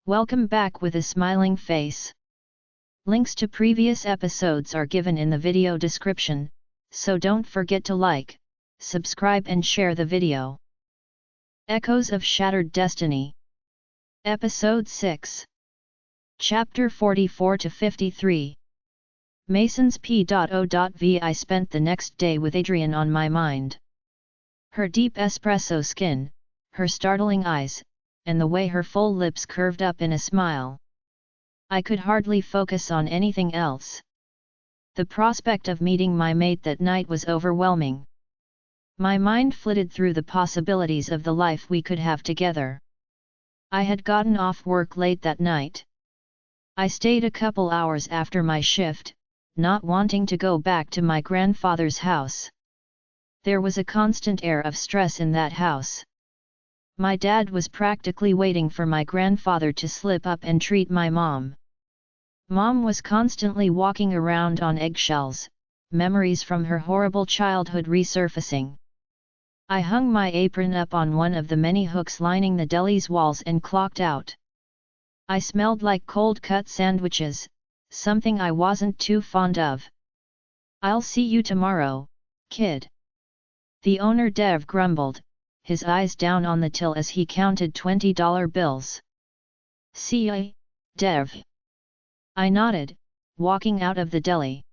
Welcome back with a smiling face. Links to previous episodes are given in the video description, so don't forget to like, subscribe and share the video. Echoes of Shattered Destiny. Episode 6. Chapter 44-53. Mason's P.O.V. I spent the next day with Adrian on my mind. Her deep espresso skin, her startling eyes, and the way her full lips curved up in a smile. I could hardly focus on anything else. The prospect of meeting my mate that night was overwhelming. My mind flitted through the possibilities of the life we could have together. I had gotten off work late that night. I stayed a couple hours after my shift, not wanting to go back to my grandfather's house. There was a constant air of stress in that house. My dad was practically waiting for my grandfather to slip up and treat my mom. Mom was constantly walking around on eggshells, memories from her horrible childhood resurfacing. I hung my apron up on one of the many hooks lining the deli's walls and clocked out. I smelled like cold-cut sandwiches, something I wasn't too fond of. "I'll see you tomorrow, kid." The owner Dev grumbled, his eyes down on the till as he counted $20 bills. "See ya, Dev." I nodded, walking out of the deli.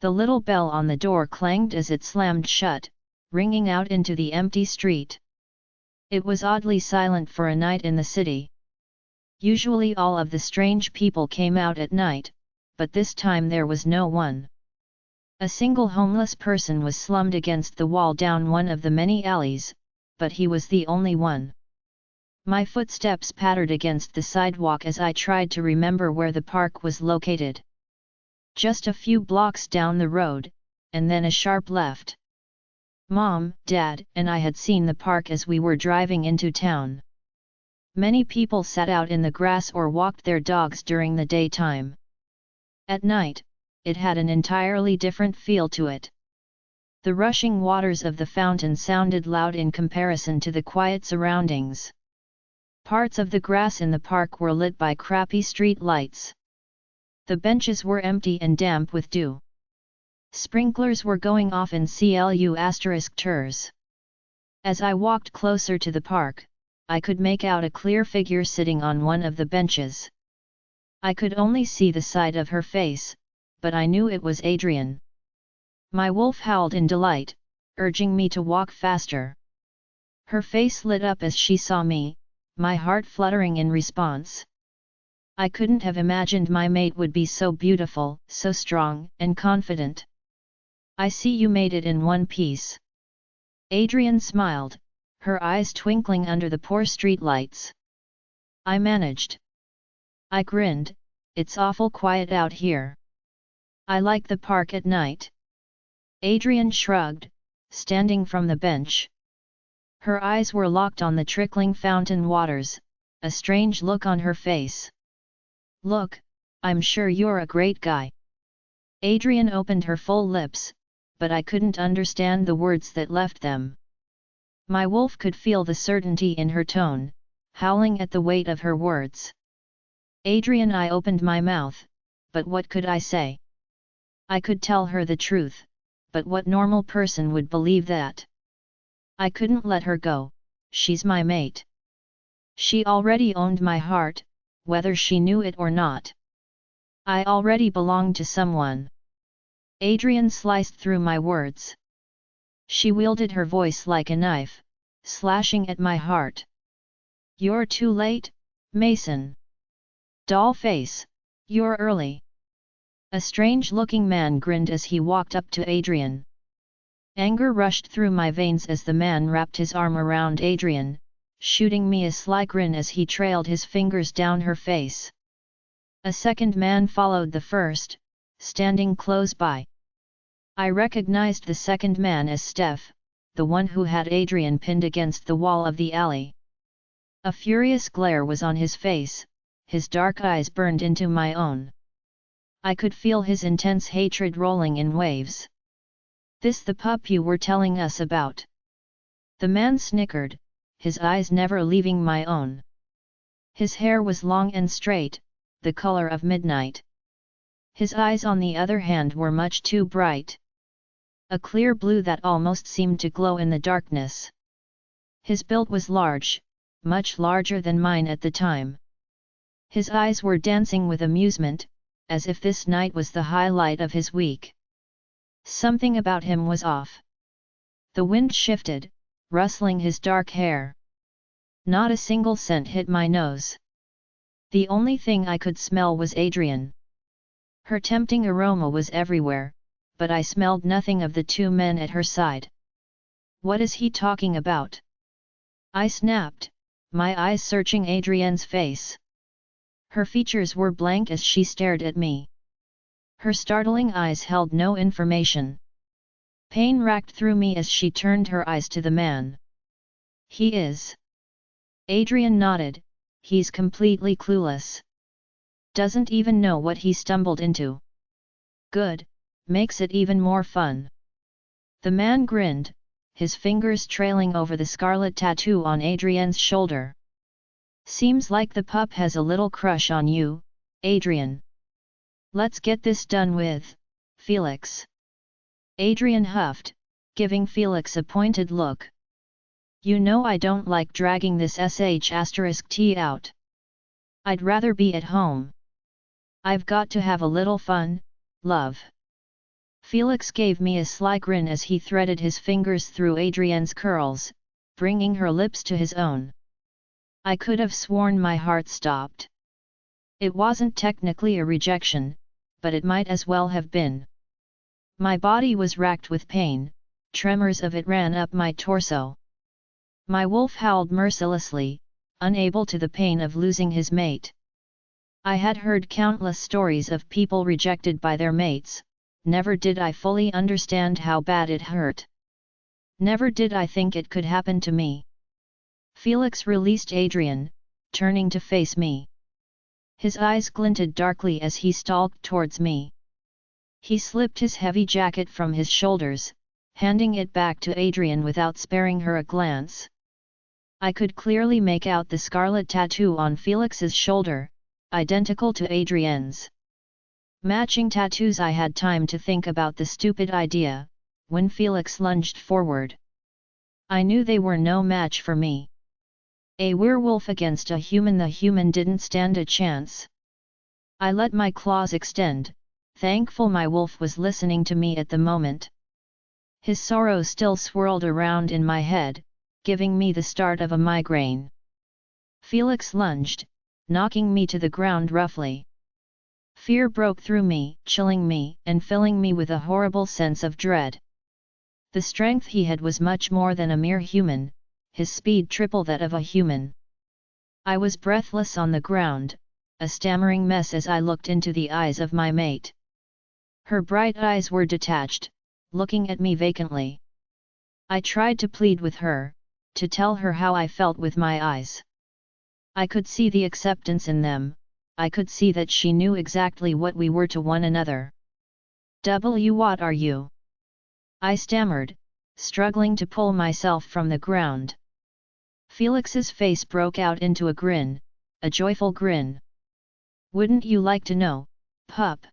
The little bell on the door clanged as it slammed shut, ringing out into the empty street. It was oddly silent for a night in the city. Usually all of the strange people came out at night, but this time there was no one. A single homeless person was slumped against the wall down one of the many alleys, but he was the only one. My footsteps pattered against the sidewalk as I tried to remember where the park was located. Just a few blocks down the road, and then a sharp left. Mom, Dad, and I had seen the park as we were driving into town. Many people sat out in the grass or walked their dogs during the daytime. At night, it had an entirely different feel to it. The rushing waters of the fountain sounded loud in comparison to the quiet surroundings. Parts of the grass in the park were lit by crappy street lights. The benches were empty and damp with dew. Sprinklers were going off in CLU**ters. As I walked closer to the park, I could make out a clear figure sitting on one of the benches. I could only see the side of her face, but I knew it was Adrian. My wolf howled in delight, urging me to walk faster. Her face lit up as she saw me, my heart fluttering in response. I couldn't have imagined my mate would be so beautiful, so strong, and confident. "I see you made it in one piece." Adrian smiled, her eyes twinkling under the poor streetlights. "I managed." I grinned, "It's awful quiet out here. I like the park at night." Adrian shrugged, standing from the bench. Her eyes were locked on the trickling fountain waters, a strange look on her face. "Look, I'm sure you're a great guy." Adrian opened her full lips, but I couldn't understand the words that left them. My wolf could feel the certainty in her tone, howling at the weight of her words. "Adrian," I opened my mouth, but what could I say? I could tell her the truth, but what normal person would believe that? I couldn't let her go, she's my mate. She already owned my heart, whether she knew it or not. I already belonged to someone. Adrian sliced through my words. She wielded her voice like a knife, slashing at my heart. "You're too late, Mason. Doll face, you're early." A strange-looking man grinned as he walked up to Adrian. Anger rushed through my veins as the man wrapped his arm around Adrian, shooting me a sly grin as he trailed his fingers down her face. A second man followed the first, standing close by. I recognized the second man as Steph, the one who had Adrian pinned against the wall of the alley. A furious glare was on his face, his dark eyes burned into my own. I could feel his intense hatred rolling in waves. "This the pup you were telling us about?" The man snickered, his eyes never leaving my own. His hair was long and straight, the color of midnight. His eyes on the other hand were much too bright. A clear blue that almost seemed to glow in the darkness. His build was large, much larger than mine at the time. His eyes were dancing with amusement, as if this night was the highlight of his week. Something about him was off. The wind shifted, rustling his dark hair. Not a single scent hit my nose. The only thing I could smell was Adrian. Her tempting aroma was everywhere, but I smelled nothing of the two men at her side. What is he talking about? I snapped, my eyes searching Adrian's face. Her features were blank as she stared at me. Her startling eyes held no information. Pain racked through me as she turned her eyes to the man. He is. Adrian nodded, he's completely clueless. Doesn't even know what he stumbled into. Good, makes it even more fun. The man grinned, his fingers trailing over the scarlet tattoo on Adrian's shoulder. Seems like the pup has a little crush on you, Adrian. Let's get this done with, Felix. Adrian huffed, giving Felix a pointed look. You know I don't like dragging this sh*t out. I'd rather be at home. I've got to have a little fun, love. Felix gave me a sly grin as he threaded his fingers through Adrian's curls, bringing her lips to his own. I could have sworn my heart stopped. It wasn't technically a rejection, but it might as well have been. My body was racked with pain, tremors of it ran up my torso. My wolf howled mercilessly, unable to the pain of losing his mate. I had heard countless stories of people rejected by their mates, never did I fully understand how bad it hurt. Never did I think it could happen to me. Felix released Adrian, turning to face me. His eyes glinted darkly as he stalked towards me. He slipped his heavy jacket from his shoulders, handing it back to Adrian without sparing her a glance. I could clearly make out the scarlet tattoo on Felix's shoulder, identical to Adrian's. Matching tattoos. I had time to think about the stupid idea, when Felix lunged forward. I knew they were no match for me. A werewolf against a human. The human didn't stand a chance. I let my claws extend, thankful my wolf was listening to me at the moment. His sorrow still swirled around in my head, giving me the start of a migraine. Felix lunged, knocking me to the ground roughly. Fear broke through me, chilling me and filling me with a horrible sense of dread. The strength he had was much more than a mere human, his speed triple that of a human. I was breathless on the ground, a stammering mess as I looked into the eyes of my mate. Her bright eyes were detached, looking at me vacantly. I tried to plead with her, to tell her how I felt with my eyes. I could see the acceptance in them, I could see that she knew exactly what we were to one another. What are you? I stammered, struggling to pull myself from the ground. Felix's face broke out into a grin, a joyful grin. Wouldn't you like to know, pup?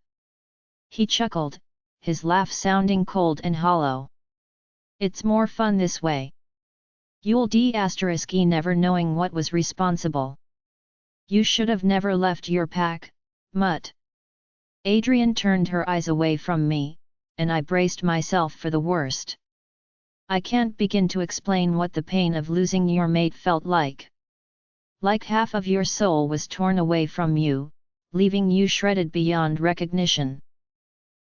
He chuckled, his laugh sounding cold and hollow. It's more fun this way. You'll never knowing what was responsible. You should have never left your pack, mutt. Adrian turned her eyes away from me, and I braced myself for the worst. I can't begin to explain what the pain of losing your mate felt like. Like half of your soul was torn away from you, leaving you shredded beyond recognition.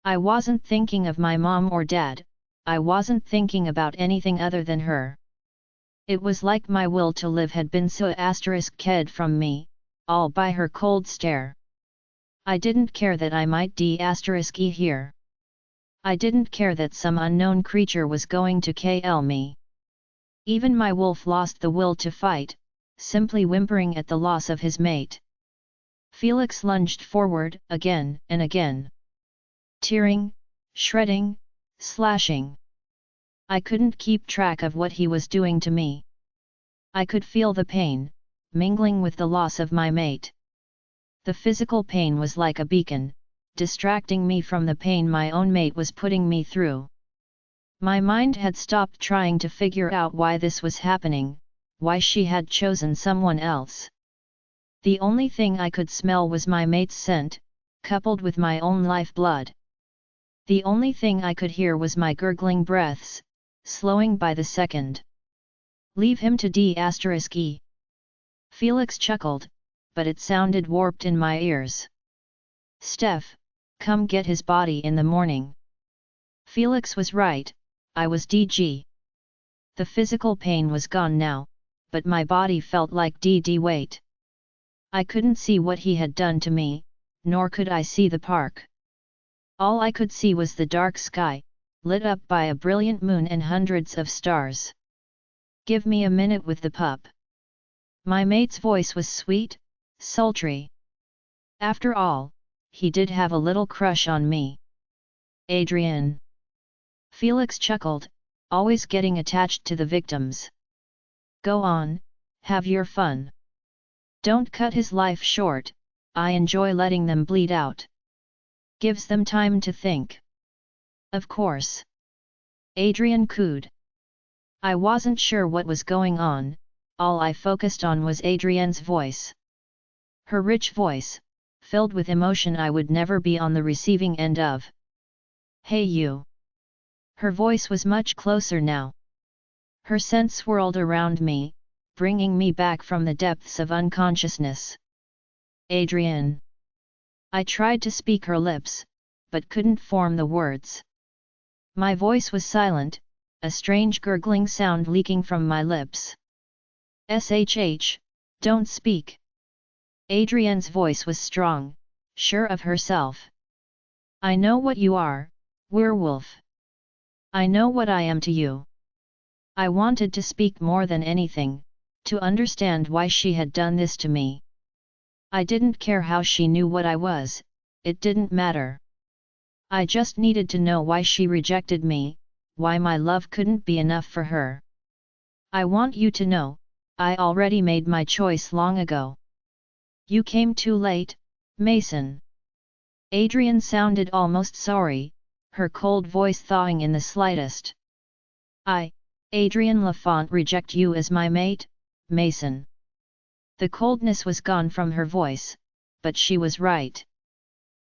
I wasn't thinking of my mom or dad, I wasn't thinking about anything other than her. It was like my will to live had been ked from me, all by her cold stare. I didn't care that I might e here. I didn't care that some unknown creature was going to kill me. Even my wolf lost the will to fight, simply whimpering at the loss of his mate. Felix lunged forward, again and again. Tearing, shredding, slashing. I couldn't keep track of what he was doing to me. I could feel the pain, mingling with the loss of my mate. The physical pain was like a beacon, distracting me from the pain my own mate was putting me through. My mind had stopped trying to figure out why this was happening, why she had chosen someone else. The only thing I could smell was my mate's scent, coupled with my own lifeblood. The only thing I could hear was my gurgling breaths, slowing by the second. Leave him to D*E. Felix chuckled, but it sounded warped in my ears. Steph, come get his body in the morning. Felix was right, I was DG. The physical pain was gone now, but my body felt like DD weight. I couldn't see what he had done to me, nor could I see the park. All I could see was the dark sky, lit up by a brilliant moon and hundreds of stars. Give me a minute with the pup. My mate's voice was sweet, sultry. After all, he did have a little crush on me. Adrian. Felix chuckled, always getting attached to the victims. Go on, have your fun. Don't cut his life short, I enjoy letting them bleed out. Gives them time to think. Of course. Adrian cooed. I wasn't sure what was going on, all I focused on was Adrian's voice. Her rich voice, filled with emotion I would never be on the receiving end of. Hey you. Her voice was much closer now. Her scent swirled around me, bringing me back from the depths of unconsciousness. Adrian. I tried to speak her lips, but couldn't form the words. My voice was silent, a strange gurgling sound leaking from my lips. SHH, don't speak. Adrian's voice was strong, sure of herself. I know what you are, werewolf. I know what I am to you. I wanted to speak more than anything, to understand why she had done this to me. I didn't care how she knew what I was, it didn't matter. I just needed to know why she rejected me, why my love couldn't be enough for her. I want you to know, I already made my choice long ago. You came too late, Mason. Adrian sounded almost sorry, her cold voice thawing in the slightest. I, Adrian Lafont, reject you as my mate, Mason. The coldness was gone from her voice, but she was right.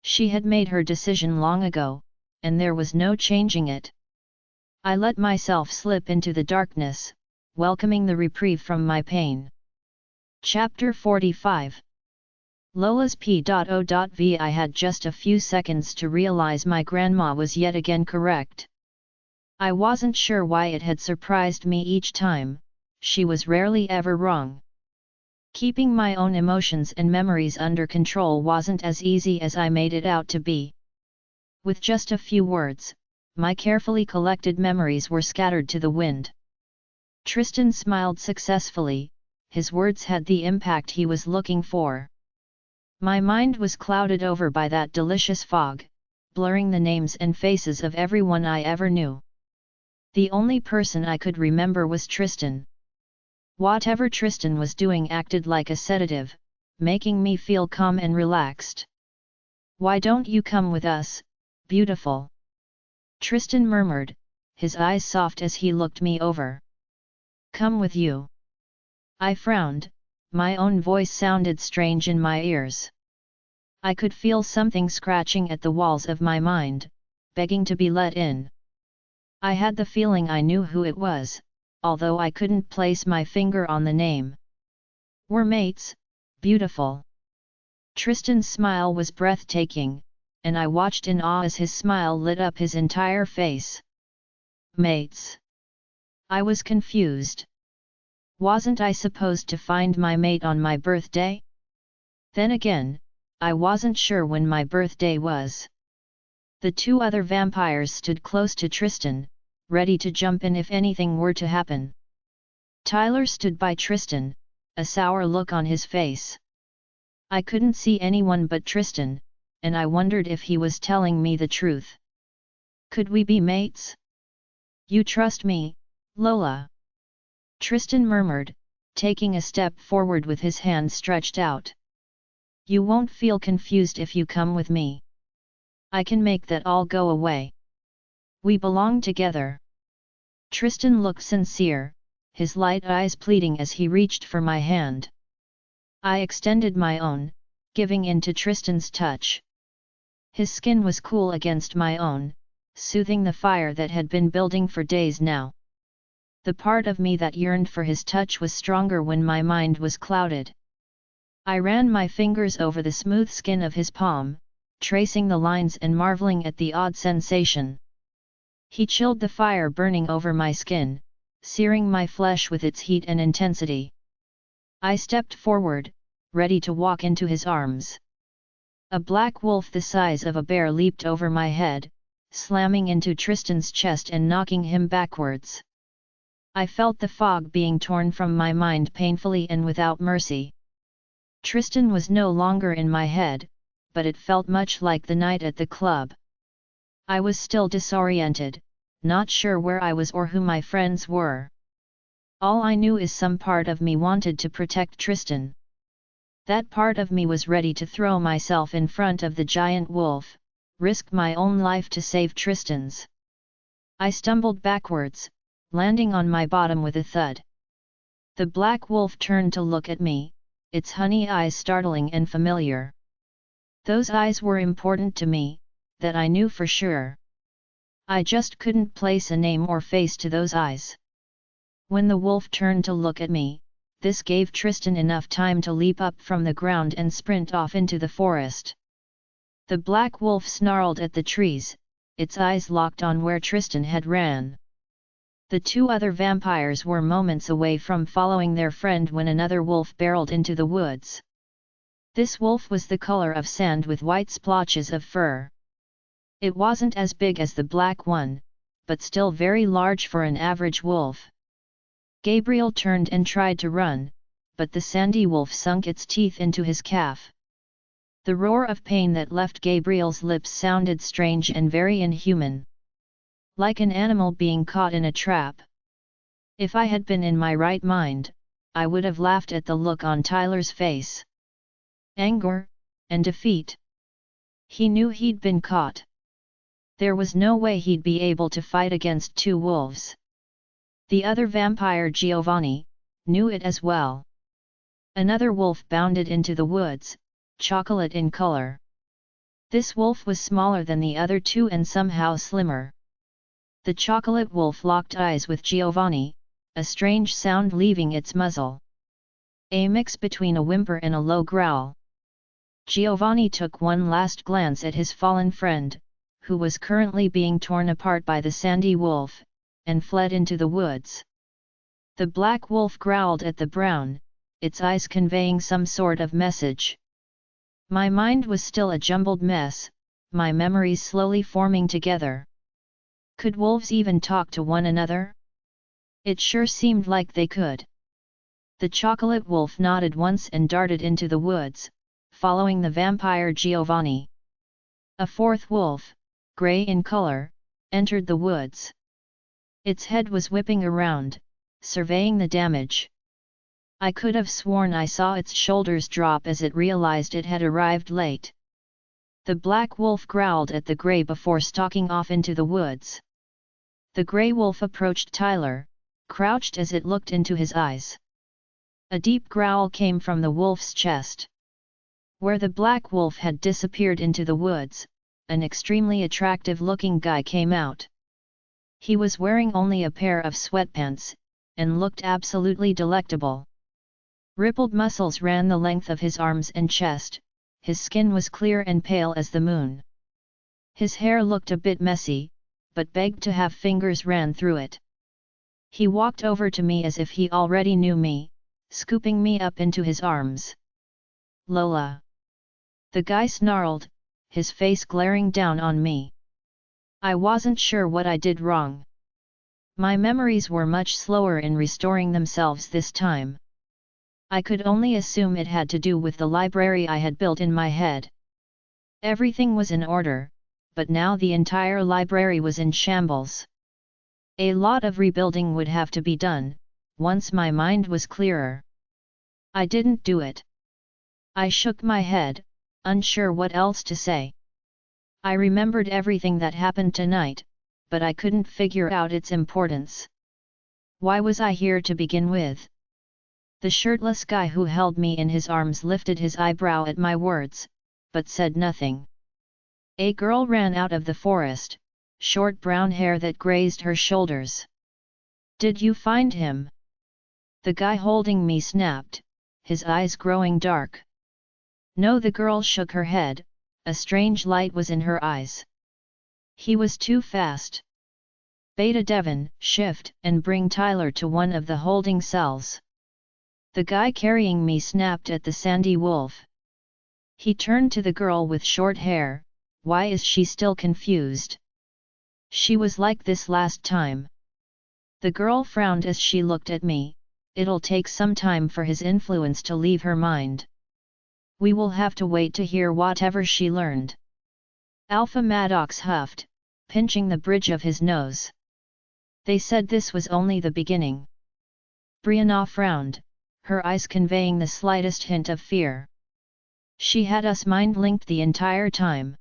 She had made her decision long ago, and there was no changing it. I let myself slip into the darkness, welcoming the reprieve from my pain. Chapter 45. Lola's P.O.V. I had just a few seconds to realize my grandma was yet again correct. I wasn't sure why it had surprised me each time, she was rarely ever wrong. Keeping my own emotions and memories under control wasn't as easy as I made it out to be. With just a few words, my carefully collected memories were scattered to the wind. Tristan smiled successfully, his words had the impact he was looking for. My mind was clouded over by that delicious fog, blurring the names and faces of everyone I ever knew. The only person I could remember was Tristan. Whatever Tristan was doing acted like a sedative, making me feel calm and relaxed. Why don't you come with us, beautiful? Tristan murmured, his eyes soft as he looked me over. Come with you. I frowned, my own voice sounded strange in my ears. I could feel something scratching at the walls of my mind, begging to be let in. I had the feeling I knew who it was, although I couldn't place my finger on the name. We're mates, beautiful. Tristan's smile was breathtaking, and I watched in awe as his smile lit up his entire face. Mates. I was confused. Wasn't I supposed to find my mate on my birthday? Then again, I wasn't sure when my birthday was. The two other vampires stood close to Tristan, ready to jump in if anything were to happen. Tyler stood by Tristan, a sour look on his face. I couldn't see anyone but Tristan, and I wondered if he was telling me the truth. Could we be mates? You trust me, Lola? Tristan murmured, taking a step forward with his hand stretched out. "You won't feel confused if you come with me. I can make that all go away. We belong together." Tristan looked sincere, his light eyes pleading as he reached for my hand. I extended my own, giving in to Tristan's touch. His skin was cool against my own, soothing the fire that had been building for days now. The part of me that yearned for his touch was stronger when my mind was clouded. I ran my fingers over the smooth skin of his palm, tracing the lines and marveling at the odd sensation. He chilled the fire burning over my skin, searing my flesh with its heat and intensity. I stepped forward, ready to walk into his arms. A black wolf the size of a bear leaped over my head, slamming into Tristan's chest and knocking him backwards. I felt the fog being torn from my mind painfully and without mercy. Tristan was no longer in my head, but it felt much like the night at the club. I was still disoriented, not sure where I was or who my friends were. All I knew is some part of me wanted to protect Tristan. That part of me was ready to throw myself in front of the giant wolf, risk my own life to save Tristan's. I stumbled backwards, landing on my bottom with a thud. The black wolf turned to look at me, its honey eyes startling and familiar. Those eyes were important to me, that I knew for sure. I just couldn't place a name or face to those eyes. When the wolf turned to look at me, this gave Tristan enough time to leap up from the ground and sprint off into the forest. The black wolf snarled at the trees, its eyes locked on where Tristan had ran. The two other vampires were moments away from following their friend when another wolf barreled into the woods. This wolf was the color of sand with white splotches of fur. It wasn't as big as the black one, but still very large for an average wolf. Gabriel turned and tried to run, but the sandy wolf sunk its teeth into his calf. The roar of pain that left Gabriel's lips sounded strange and very inhuman. Like an animal being caught in a trap. If I had been in my right mind, I would have laughed at the look on Tyler's face. Anger, and defeat. He knew he'd been caught. There was no way he'd be able to fight against two wolves. The other vampire, Giovanni, knew it as well. Another wolf bounded into the woods, chocolate in color. This wolf was smaller than the other two and somehow slimmer. The chocolate wolf locked eyes with Giovanni, a strange sound leaving its muzzle. A mix between a whimper and a low growl. Giovanni took one last glance at his fallen friend, who was currently being torn apart by the sandy wolf, and fled into the woods. The black wolf growled at the brown, its eyes conveying some sort of message. My mind was still a jumbled mess, my memories slowly forming together. Could wolves even talk to one another? It sure seemed like they could. The chocolate wolf nodded once and darted into the woods, following the vampire Giovanni. A fourth wolf, grey in color, entered the woods. Its head was whipping around, surveying the damage. I could have sworn I saw its shoulders drop as it realized it had arrived late. The black wolf growled at the grey before stalking off into the woods. The grey wolf approached Tyler, crouched as it looked into his eyes. A deep growl came from the wolf's chest. Where the black wolf had disappeared into the woods, an extremely attractive-looking guy came out. He was wearing only a pair of sweatpants, and looked absolutely delectable. Rippled muscles ran the length of his arms and chest, his skin was clear and pale as the moon. His hair looked a bit messy, but begged to have fingers ran through it. He walked over to me as if he already knew me, scooping me up into his arms. "Lola!" The guy snarled, his face glaring down on me. I wasn't sure what I did wrong. My memories were much slower in restoring themselves this time. I could only assume it had to do with the library I had built in my head. Everything was in order, but now the entire library was in shambles. A lot of rebuilding would have to be done, once my mind was clearer. I didn't do it. I shook my head, unsure what else to say. I remembered everything that happened tonight, but I couldn't figure out its importance. Why was I here to begin with? The shirtless guy who held me in his arms lifted his eyebrow at my words, but said nothing. A girl ran out of the forest, short brown hair that grazed her shoulders. Did you find him? The guy holding me snapped, his eyes growing dark. No, the girl shook her head, a strange light was in her eyes. He was too fast. Beta Devon, shift and bring Tyler to one of the holding cells. The guy carrying me snapped at the sandy wolf. He turned to the girl with short hair. Why is she still confused? She was like this last time. The girl frowned as she looked at me. It'll take some time for his influence to leave her mind. We will have to wait to hear whatever she learned. Alpha Maddox huffed, pinching the bridge of his nose. They said this was only the beginning. Brianna frowned, her eyes conveying the slightest hint of fear. She had us mind-linked the entire time.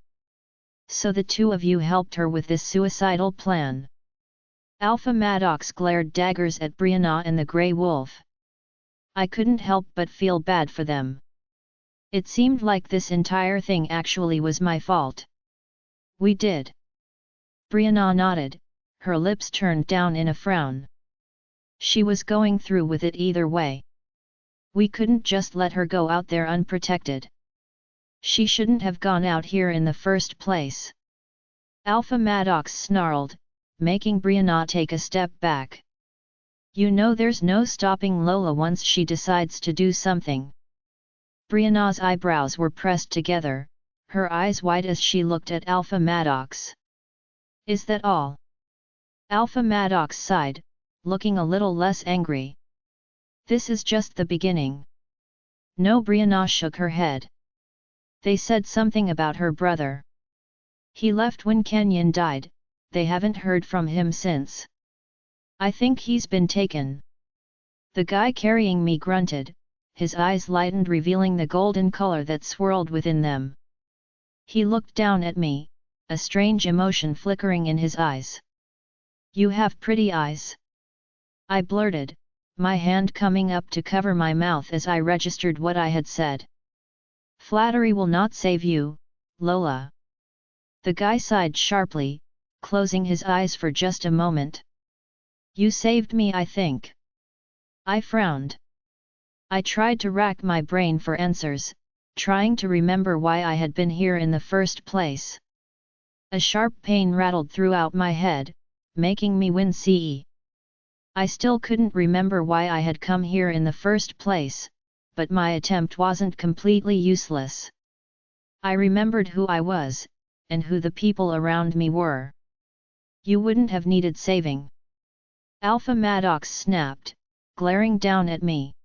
So the two of you helped her with this suicidal plan. Alpha Maddox glared daggers at Brianna and the Grey Wolf. I couldn't help but feel bad for them. It seemed like this entire thing actually was my fault. We did. Brianna nodded, her lips turned down in a frown. She was going through with it either way. We couldn't just let her go out there unprotected. She shouldn't have gone out here in the first place. Alpha Maddox snarled, making Brianna take a step back. You know there's no stopping Lola once she decides to do something. Brianna's eyebrows were pressed together, her eyes wide as she looked at Alpha Maddox. Is that all? Alpha Maddox sighed, looking a little less angry. This is just the beginning. No, Brianna shook her head. They said something about her brother. He left when Kenyon died, they haven't heard from him since. I think he's been taken. The guy carrying me grunted, his eyes lightened revealing the golden color that swirled within them. He looked down at me, a strange emotion flickering in his eyes. You have pretty eyes. I blurted, my hand coming up to cover my mouth as I registered what I had said. Flattery will not save you, Lola. The guy sighed sharply, closing his eyes for just a moment. You saved me, I think. I frowned. I tried to rack my brain for answers, trying to remember why I had been here in the first place. A sharp pain rattled throughout my head, making me wince. I still couldn't remember why I had come here in the first place, but my attempt wasn't completely useless. I remembered who I was, and who the people around me were. You wouldn't have needed saving. Alpha Maddox snapped, glaring down at me.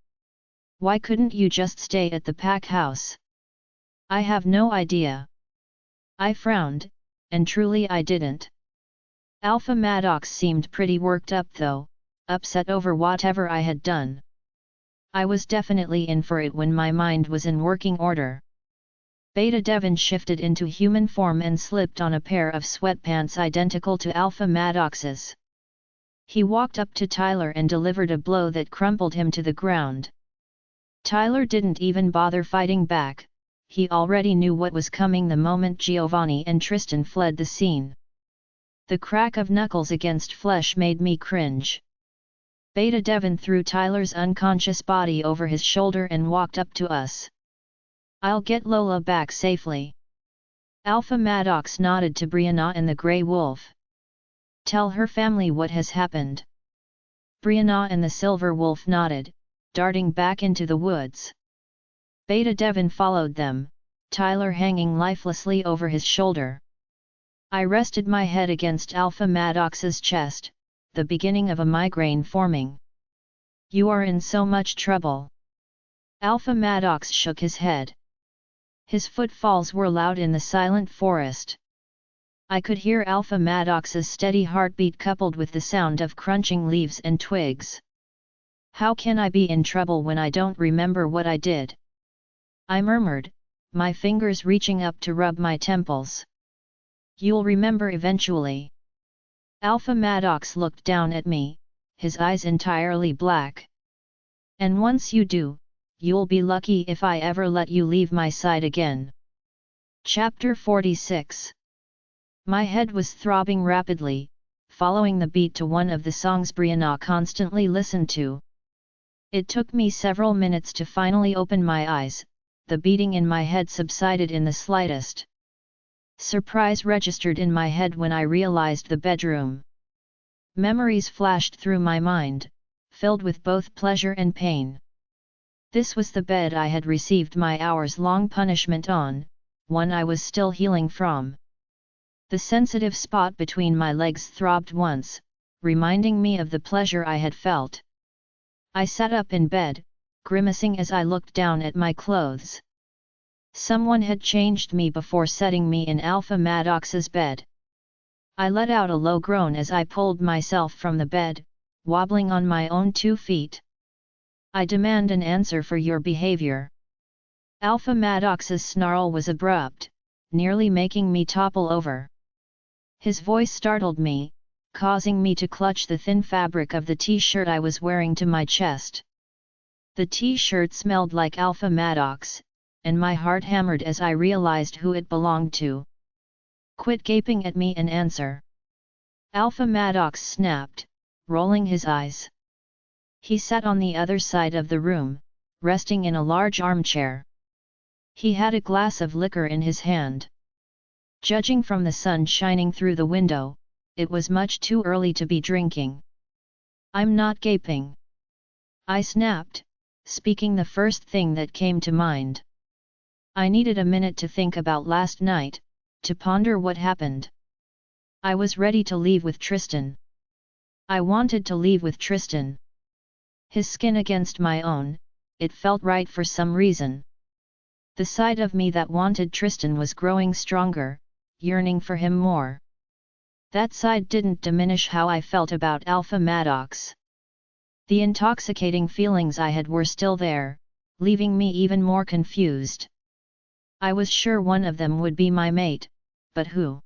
Why couldn't you just stay at the pack house? I have no idea. I frowned, and truly I didn't. Alpha Maddox seemed pretty worked up though, upset over whatever I had done. I was definitely in for it when my mind was in working order. Beta Devon shifted into human form and slipped on a pair of sweatpants identical to Alpha Maddox's. He walked up to Tyler and delivered a blow that crumpled him to the ground. Tyler didn't even bother fighting back, he already knew what was coming the moment Giovanni and Tristan fled the scene. The crack of knuckles against flesh made me cringe. Beta Devon threw Tyler's unconscious body over his shoulder and walked up to us. I'll get Lola back safely. Alpha Maddox nodded to Brianna and the Grey Wolf. Tell her family what has happened. Brianna and the Silver Wolf nodded, darting back into the woods. Beta Devon followed them, Tyler hanging lifelessly over his shoulder. I rested my head against Alpha Maddox's chest, the beginning of a migraine forming. You are in so much trouble. Alpha Maddox shook his head. His footfalls were loud in the silent forest. I could hear Alpha Maddox's steady heartbeat coupled with the sound of crunching leaves and twigs. How can I be in trouble when I don't remember what I did? I murmured, my fingers reaching up to rub my temples. You'll remember eventually. Alpha Maddox looked down at me, his eyes entirely black. And once you do, you'll be lucky if I ever let you leave my side again. Chapter 46. My head was throbbing rapidly, following the beat to one of the songs Brianna constantly listened to. It took me several minutes to finally open my eyes. The beating in my head subsided in the slightest. Surprise registered in my head when I realized the bedroom. Memories flashed through my mind, filled with both pleasure and pain. This was the bed I had received my hours-long punishment on, one I was still healing from. The sensitive spot between my legs throbbed once, reminding me of the pleasure I had felt. I sat up in bed, grimacing as I looked down at my clothes. Someone had changed me before setting me in Alpha Maddox's bed. I let out a low groan as I pulled myself from the bed, wobbling on my own 2 feet. I demand an answer for your behavior. Alpha Maddox's snarl was abrupt, nearly making me topple over. His voice startled me, causing me to clutch the thin fabric of the t-shirt I was wearing to my chest. The t-shirt smelled like Alpha Maddox, and my heart hammered as I realized who it belonged to. Quit gaping at me and answer. Alpha Maddox snapped, rolling his eyes. He sat on the other side of the room, resting in a large armchair. He had a glass of liquor in his hand. Judging from the sun shining through the window, it was much too early to be drinking. I'm not gaping. I snapped, speaking the first thing that came to mind. I needed a minute to think about last night, to ponder what happened. I was ready to leave with Tristan. I wanted to leave with Tristan. His skin against my own, it felt right for some reason. The side of me that wanted Tristan was growing stronger, yearning for him more. That side didn't diminish how I felt about Alpha Maddox. The intoxicating feelings I had were still there, leaving me even more confused. I was sure one of them would be my mate, but who?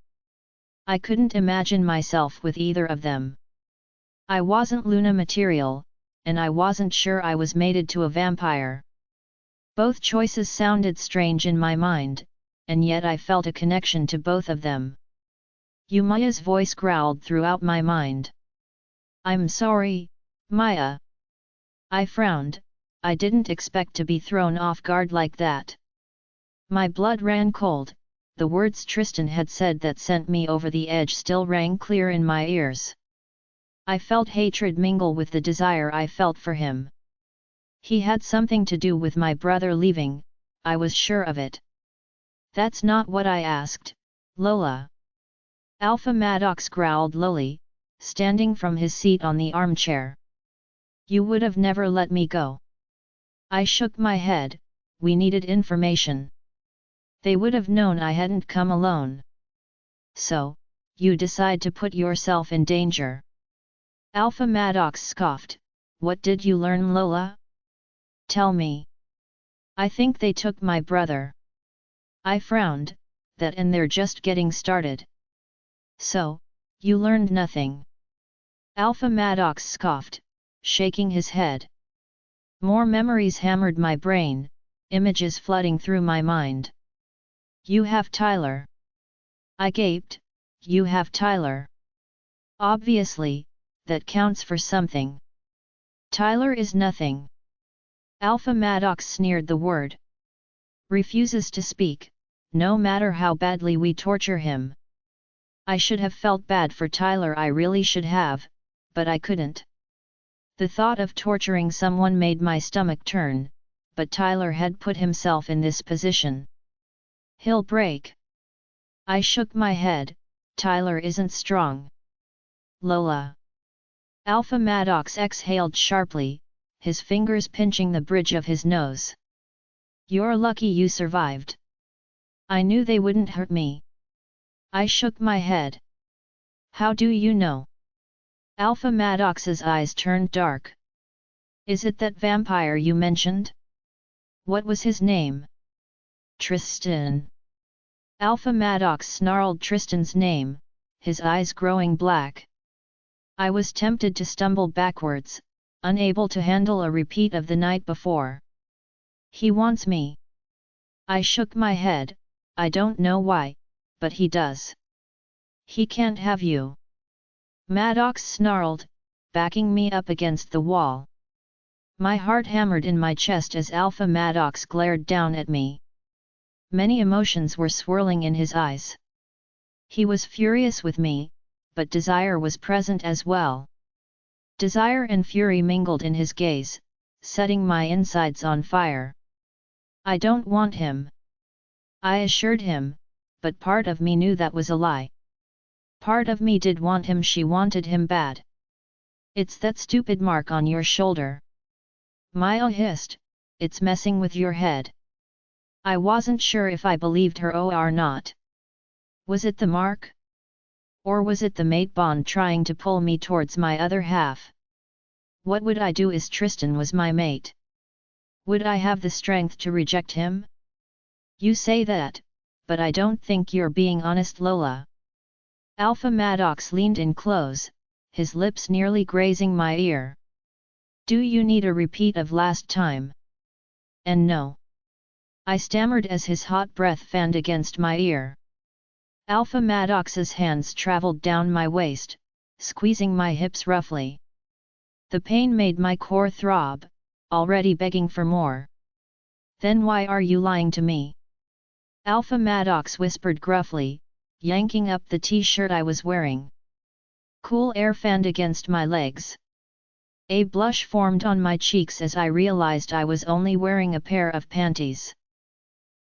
I couldn't imagine myself with either of them. I wasn't Luna material, and I wasn't sure I was mated to a vampire. Both choices sounded strange in my mind, and yet I felt a connection to both of them. Umaya's voice growled throughout my mind. I'm sorry, Maya. I frowned, I didn't expect to be thrown off guard like that. My blood ran cold, the words Tristan had said that sent me over the edge still rang clear in my ears. I felt hatred mingle with the desire I felt for him. He had something to do with my brother leaving, I was sure of it. That's not what I asked, Lola. Alpha Maddox growled lowly, standing from his seat on the armchair. You would have never let me go. I shook my head, we needed information. They would have known I hadn't come alone. So, you decide to put yourself in danger. Alpha Maddox scoffed, what did you learn, Lola? Tell me. I think they took my brother. I frowned, that and they're just getting started. So, you learned nothing. Alpha Maddox scoffed, shaking his head. More memories hammered my brain, images flooding through my mind. You have Tyler. I gaped, you have Tyler. Obviously, that counts for something. Tyler is nothing. Alpha Maddox sneered the word. Refuses to speak, no matter how badly we torture him. I should have felt bad for Tyler, I really should have, but I couldn't. The thought of torturing someone made my stomach turn, but Tyler had put himself in this position. He'll break. I shook my head, Tyler isn't strong. Lola. Alpha Maddox exhaled sharply, his fingers pinching the bridge of his nose. You're lucky you survived. I knew they wouldn't hurt me. I shook my head. How do you know? Alpha Maddox's eyes turned dark. Is it that vampire you mentioned? What was his name? Tristan. Alpha Maddox snarled Tristan's name, his eyes growing black. I was tempted to stumble backwards, unable to handle a repeat of the night before. He wants me. I shook my head, I don't know why, but he does. He can't have you. Maddox snarled, backing me up against the wall. My heart hammered in my chest as Alpha Maddox glared down at me. Many emotions were swirling in his eyes. He was furious with me, but desire was present as well. Desire and fury mingled in his gaze, setting my insides on fire. I don't want him. I assured him, but part of me knew that was a lie. Part of me did want him, she wanted him bad. It's that stupid mark on your shoulder. Maya hissed, it's messing with your head. I wasn't sure if I believed her or not. Was it the mark? Or was it the mate bond trying to pull me towards my other half? What would I do if Tristan was my mate? Would I have the strength to reject him? You say that, but I don't think you're being honest, Lola. Alpha Maddox leaned in close, his lips nearly grazing my ear. Do you need a repeat of last time? And no. I stammered as his hot breath fanned against my ear. Alpha Maddox's hands traveled down my waist, squeezing my hips roughly. The pain made my core throb, already begging for more. Then why are you lying to me? Alpha Maddox whispered gruffly, yanking up the t-shirt I was wearing. Cool air fanned against my legs. A blush formed on my cheeks as I realized I was only wearing a pair of panties.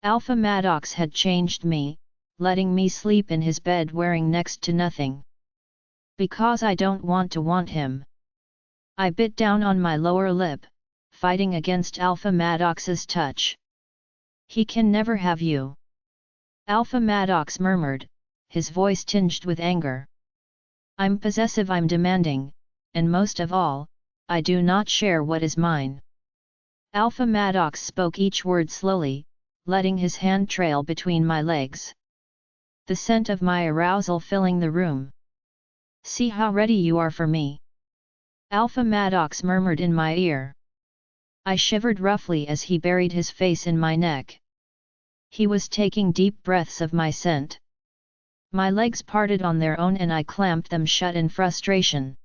Alpha Maddox had changed me, letting me sleep in his bed wearing next to nothing. Because I don't want to want him. I bit down on my lower lip, fighting against Alpha Maddox's touch. He can never have you. Alpha Maddox murmured, his voice tinged with anger. I'm possessive, I'm demanding, and most of all, I do not share what is mine. Alpha Maddox spoke each word slowly, letting his hand trail between my legs. The scent of my arousal filling the room. See how ready you are for me. Alpha Maddox murmured in my ear. I shivered roughly as he buried his face in my neck. He was taking deep breaths of my scent. My legs parted on their own and I clamped them shut in frustration.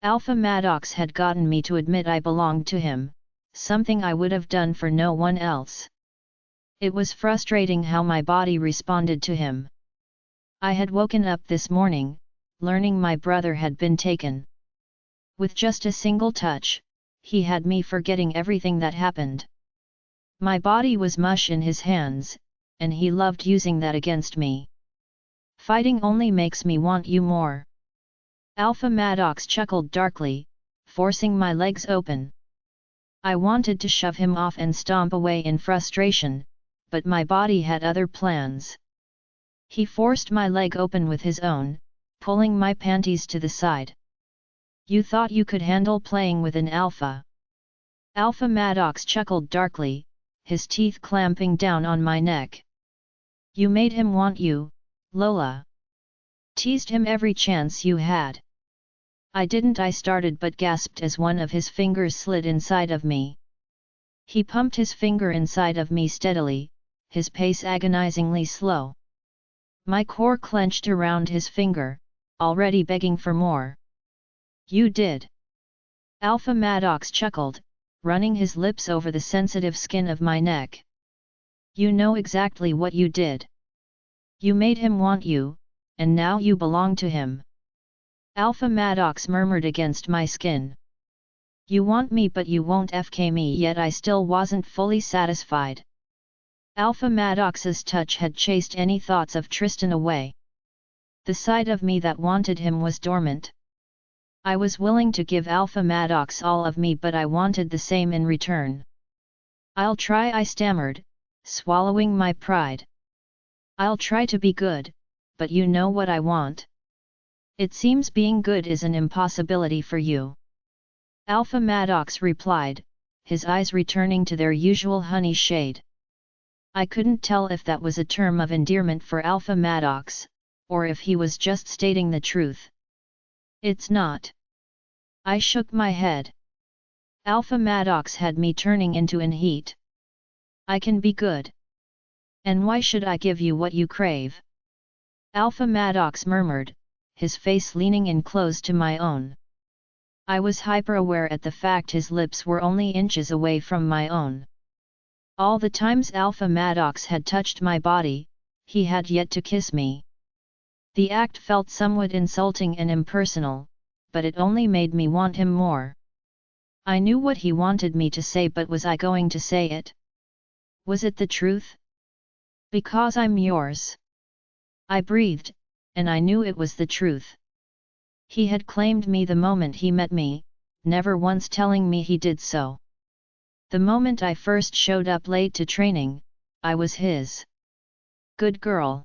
Alpha Maddox had gotten me to admit I belonged to him, something I would have done for no one else. It was frustrating how my body responded to him. I had woken up this morning, learning my brother had been taken. With just a single touch, he had me forgetting everything that happened. My body was mush in his hands, and he loved using that against me. Fighting only makes me want you more. Alpha Maddox chuckled darkly, forcing my legs open. I wanted to shove him off and stomp away in frustration, but my body had other plans. He forced my leg open with his own, pulling my panties to the side. You thought you could handle playing with an alpha? Alpha Maddox chuckled darkly, his teeth clamping down on my neck. You made him want you, Lola. Teased him every chance you had. I didn't, I started but gasped as one of his fingers slid inside of me. He pumped his finger inside of me steadily, his pace agonizingly slow. My core clenched around his finger, already begging for more. You did. Alpha Maddox chuckled, running his lips over the sensitive skin of my neck. You know exactly what you did. You made him want you, and now you belong to him. Alpha Maddox murmured against my skin. You want me but you won't FK me, yet I still wasn't fully satisfied. Alpha Maddox's touch had chased any thoughts of Tristan away. The side of me that wanted him was dormant. I was willing to give Alpha Maddox all of me, but I wanted the same in return. I'll try, I stammered, swallowing my pride. I'll try to be good, but you know what I want. It seems being good is an impossibility for you. Alpha Maddox replied, his eyes returning to their usual honey shade. I couldn't tell if that was a term of endearment for Alpha Maddox, or if he was just stating the truth. It's not. I shook my head. Alpha Maddox had me turning into an heat. I can be good. And why should I give you what you crave? Alpha Maddox murmured, his face leaning in close to my own. I was hyper-aware at the fact his lips were only inches away from my own. All the times Alpha Maddox had touched my body, he had yet to kiss me. The act felt somewhat insulting and impersonal, but it only made me want him more. I knew what he wanted me to say, but was I going to say it? Was it the truth? Because I'm yours. I breathed, and I knew it was the truth. He had claimed me the moment he met me, never once telling me he did so. The moment I first showed up late to training, I was his. Good girl.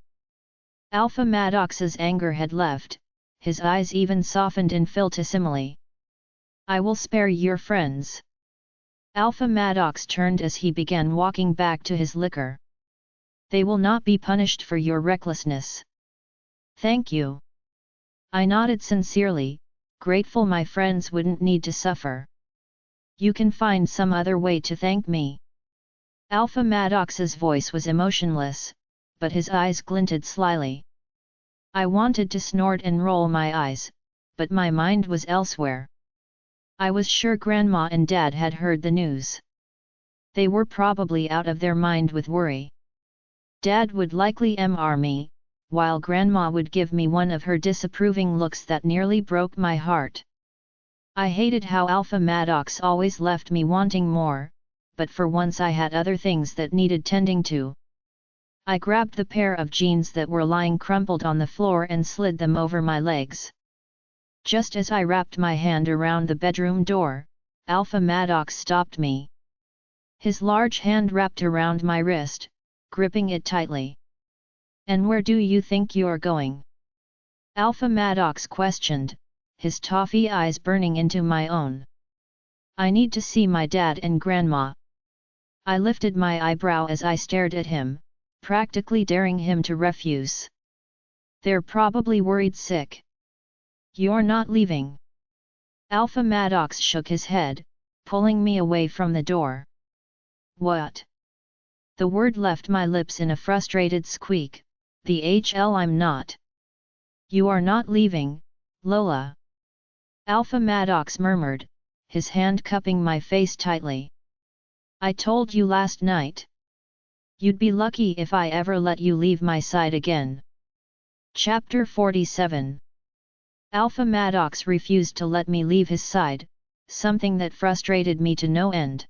Alpha Maddox's anger had left, his eyes even softened infinitesimally. I will spare your friends. Alpha Maddox turned as he began walking back to his liquor. They will not be punished for your recklessness. Thank you. I nodded sincerely, grateful my friends wouldn't need to suffer. You can find some other way to thank me. Alpha Maddox's voice was emotionless, but his eyes glinted slyly. I wanted to snort and roll my eyes, but my mind was elsewhere. I was sure Grandma and Dad had heard the news. They were probably out of their mind with worry. Dad would likely MR me, while Grandma would give me one of her disapproving looks that nearly broke my heart. I hated how Alpha Maddox always left me wanting more, but for once I had other things that needed tending to. I grabbed the pair of jeans that were lying crumpled on the floor and slid them over my legs. Just as I wrapped my hand around the bedroom door, Alpha Maddox stopped me. His large hand wrapped around my wrist, gripping it tightly. And where do you think you're going? Alpha Maddox questioned, his toffee eyes burning into my own. I need to see my dad and Grandma. I lifted my eyebrow as I stared at him, practically daring him to refuse. They're probably worried sick. You're not leaving. Alpha Maddox shook his head, pulling me away from the door. What? The word left my lips in a frustrated squeak. The hell I'm not. You are not leaving, Lola. Alpha Maddox murmured, his hand cupping my face tightly. I told you last night. You'd be lucky if I ever let you leave my side again. Chapter 47. Alpha Maddox refused to let me leave his side, something that frustrated me to no end.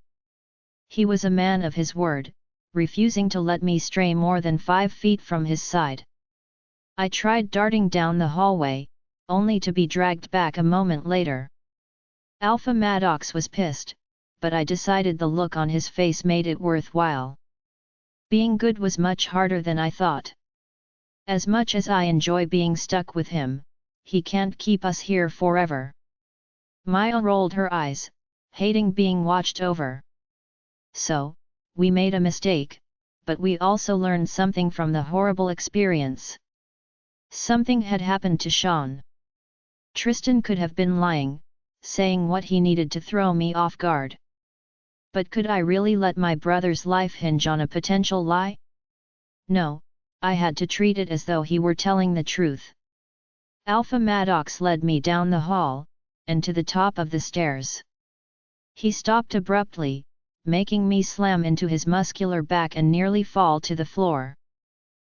He was a man of his word, refusing to let me stray more than 5 feet from his side. I tried darting down the hallway, only to be dragged back a moment later. Alpha Maddox was pissed, but I decided the look on his face made it worthwhile. Being good was much harder than I thought. As much as I enjoy being stuck with him, he can't keep us here forever. Maya rolled her eyes, hating being watched over. So, we made a mistake, but we also learned something from the horrible experience. Something had happened to Sean. Tristan could have been lying, saying what he needed to throw me off guard. But could I really let my brother's life hinge on a potential lie? No, I had to treat it as though he were telling the truth. Alpha Maddox led me down the hall, and to the top of the stairs. He stopped abruptly, making me slam into his muscular back and nearly fall to the floor.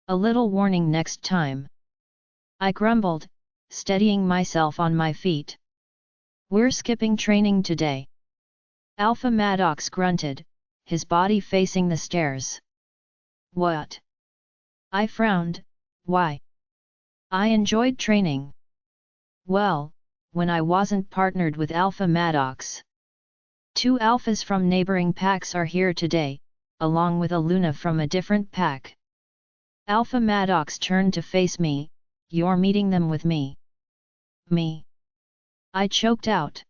A little warning next time. I grumbled, steadying myself on my feet. We're skipping training today. Alpha Maddox grunted, his body facing the stairs. What? I frowned, why? I enjoyed training. Well, when I wasn't partnered with Alpha Maddox. 2 alphas from neighboring packs are here today, along with a Luna from a different pack. Alpha Maddox turned to face me, you're meeting them with me. Me? I choked out.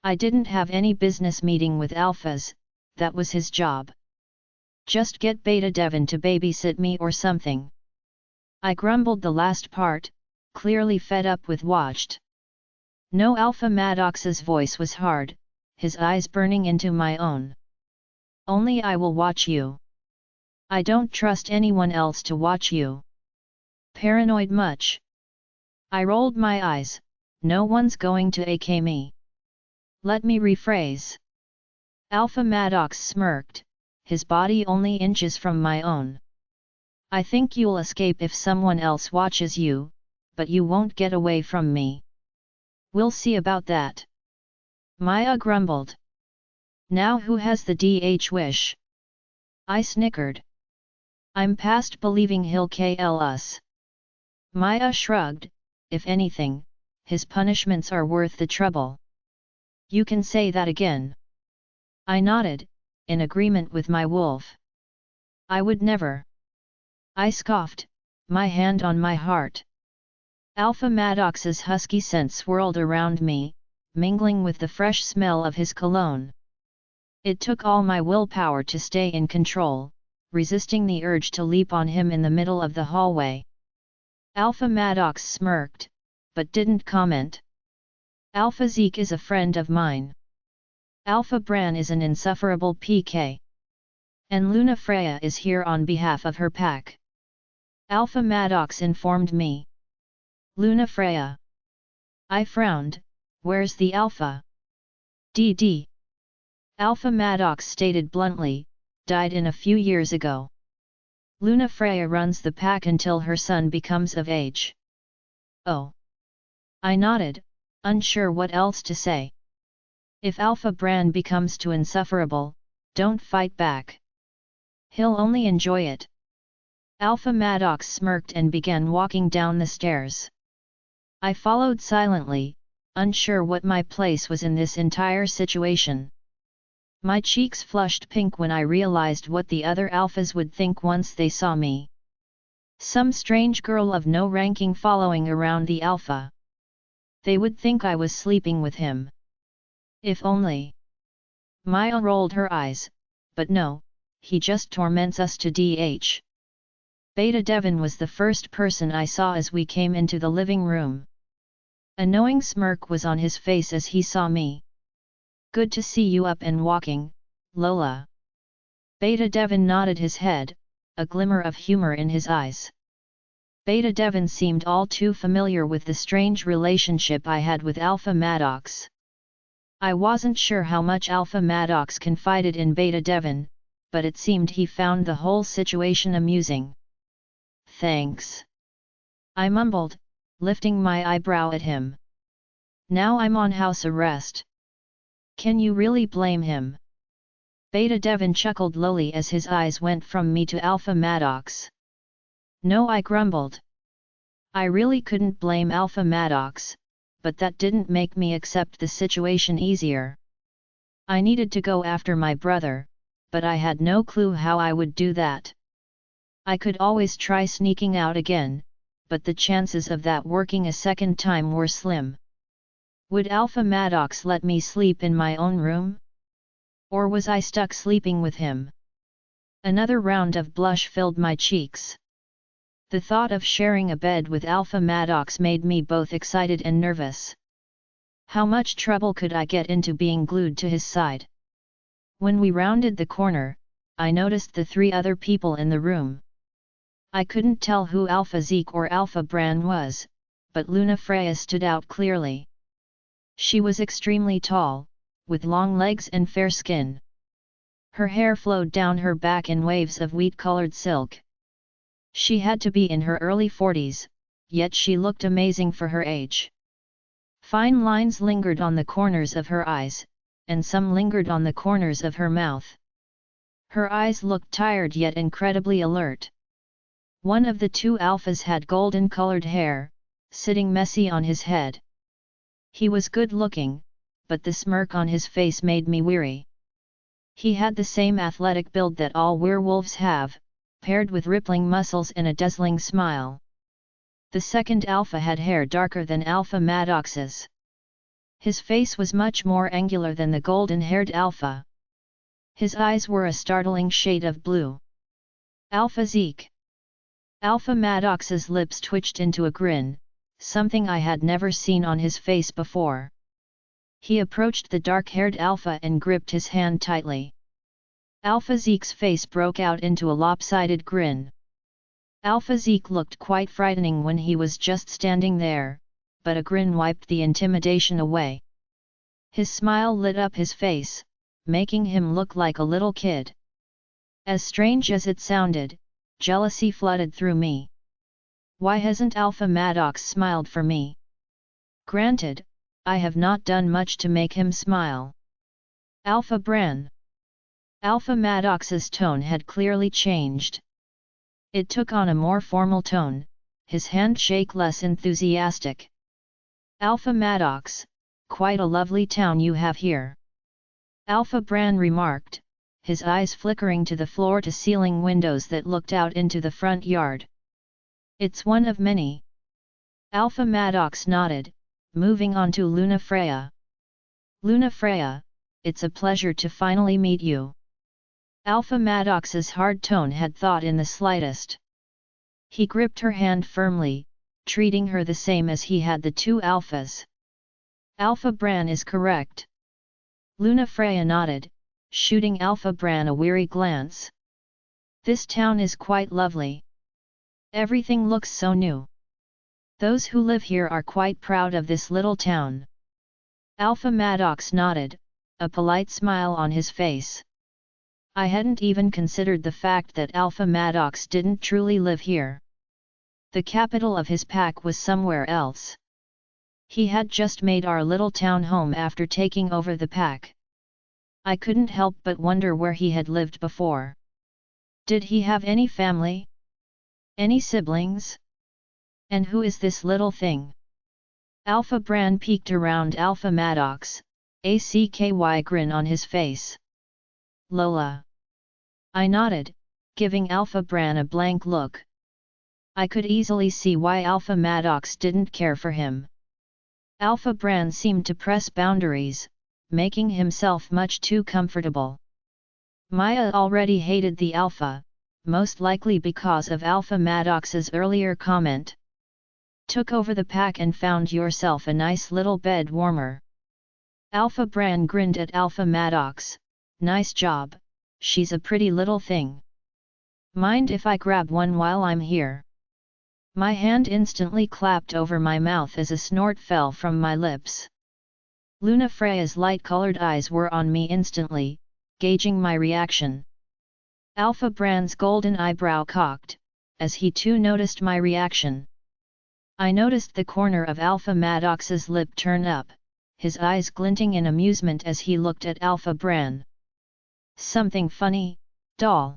I didn't have any business meeting with alphas, that was his job. Just get Beta Devin to babysit me or something. I grumbled the last part, clearly fed up with watched. No, Alpha Maddox's voice was hard, his eyes burning into my own. Only I will watch you. I don't trust anyone else to watch you. Paranoid much? I rolled my eyes, no one's going to AK me. Let me rephrase. Alpha Maddox smirked, his body only inches from my own. I think you'll escape if someone else watches you, but you won't get away from me. We'll see about that. Maya grumbled. Now who has the DH wish? I snickered. I'm past believing he'll kill us. Maya shrugged, if anything, his punishments are worth the trouble. You can say that again. I nodded, in agreement with my wolf. I would never. I scoffed, my hand on my heart. Alpha Maddox's husky scent swirled around me, mingling with the fresh smell of his cologne. It took all my willpower to stay in control, resisting the urge to leap on him in the middle of the hallway. Alpha Maddox smirked, but didn't comment. Alpha Zeke is a friend of mine. Alpha Bran is an insufferable PK. And Luna Freya is here on behalf of her pack. Alpha Maddox informed me. Luna Freya. I frowned, where's the Alpha? DD. Alpha Maddox stated bluntly, died in a few years ago. Luna Freya runs the pack until her son becomes of age. Oh. I nodded, unsure what else to say. If Alpha Bran becomes too insufferable, don't fight back. He'll only enjoy it. Alpha Maddox smirked and began walking down the stairs. I followed silently, unsure what my place was in this entire situation. My cheeks flushed pink when I realized what the other alphas would think once they saw me. Some strange girl of no ranking following around the alpha. They would think I was sleeping with him. If only. Maya rolled her eyes, but no, he just torments us to DH. Beta Devin was the first person I saw as we came into the living room. A knowing smirk was on his face as he saw me. Good to see you up and walking, Lola. Beta Devin nodded his head, a glimmer of humor in his eyes. Beta Devin seemed all too familiar with the strange relationship I had with Alpha Maddox. I wasn't sure how much Alpha Maddox confided in Beta Devin, but it seemed he found the whole situation amusing. Thanks. I mumbled, lifting my eyebrow at him. Now I'm on house arrest. Can you really blame him? Beta Devin chuckled lowly as his eyes went from me to Alpha Maddox. No, I grumbled. I really couldn't blame Alpha Maddox, but that didn't make me accept the situation easier. I needed to go after my brother, but I had no clue how I would do that. I could always try sneaking out again, but the chances of that working a second time were slim. Would Alpha Maddox let me sleep in my own room? Or was I stuck sleeping with him? Another round of blush filled my cheeks. The thought of sharing a bed with Alpha Maddox made me both excited and nervous. How much trouble could I get into being glued to his side? When we rounded the corner, I noticed the three other people in the room. I couldn't tell who Alpha Zeke or Alpha Bran was, but Luna Freya stood out clearly. She was extremely tall, with long legs and fair skin. Her hair flowed down her back in waves of wheat-colored silk. She had to be in her early 40s, yet she looked amazing for her age. Fine lines lingered on the corners of her eyes, and some lingered on the corners of her mouth. Her eyes looked tired yet incredibly alert. One of the two alphas had golden-colored hair, sitting messy on his head. He was good-looking, but the smirk on his face made me weary. He had the same athletic build that all werewolves have, paired with rippling muscles and a dazzling smile. The second alpha had hair darker than Alpha Maddox's. His face was much more angular than the golden-haired Alpha. His eyes were a startling shade of blue. Alpha Zeke. Alpha Maddox's lips twitched into a grin, something I had never seen on his face before. He approached the dark-haired Alpha and gripped his hand tightly. Alpha Zeke's face broke out into a lopsided grin. Alpha Zeke looked quite frightening when he was just standing there, but a grin wiped the intimidation away. His smile lit up his face, making him look like a little kid. As strange as it sounded, jealousy flooded through me. Why hasn't Alpha Maddox smiled for me? Granted, I have not done much to make him smile. Alpha Bran. Alpha Maddox's tone had clearly changed. It took on a more formal tone, his handshake less enthusiastic. Alpha Maddox, quite a lovely town you have here. Alpha Bran remarked, his eyes flickering to the floor-to-ceiling windows that looked out into the front yard. It's one of many. Alpha Maddox nodded, moving on to Luna Freya. Luna Freya, it's a pleasure to finally meet you. Alpha Maddox's hard tone had thought in the slightest. He gripped her hand firmly, treating her the same as he had the two Alphas. Alpha Bran is correct. Luna Freya nodded, shooting Alpha Bran a weary glance. This town is quite lovely. Everything looks so new. Those who live here are quite proud of this little town. Alpha Maddox nodded, a polite smile on his face. I hadn't even considered the fact that Alpha Maddox didn't truly live here. The capital of his pack was somewhere else. He had just made our little town home after taking over the pack. I couldn't help but wonder where he had lived before. Did he have any family? Any siblings? And who is this little thing? Alpha Bran peeked around Alpha Maddox, a CKY grin on his face. Lola. I nodded, giving Alpha Bran a blank look. I could easily see why Alpha Maddox didn't care for him. Alpha Bran seemed to press boundaries, making himself much too comfortable. Maya already hated the Alpha, most likely because of Alpha Maddox's earlier comment. Took over the pack and found yourself a nice little bed warmer. Alpha Bran grinned at Alpha Maddox. Nice job, she's a pretty little thing. Mind if I grab one while I'm here? My hand instantly clapped over my mouth as a snort fell from my lips. Luna Freya's light-colored eyes were on me instantly, gauging my reaction. Alpha Bran's golden eyebrow cocked, as he too noticed my reaction. I noticed the corner of Alpha Maddox's lip turn up, his eyes glinting in amusement as he looked at Alpha Bran. Something funny, doll?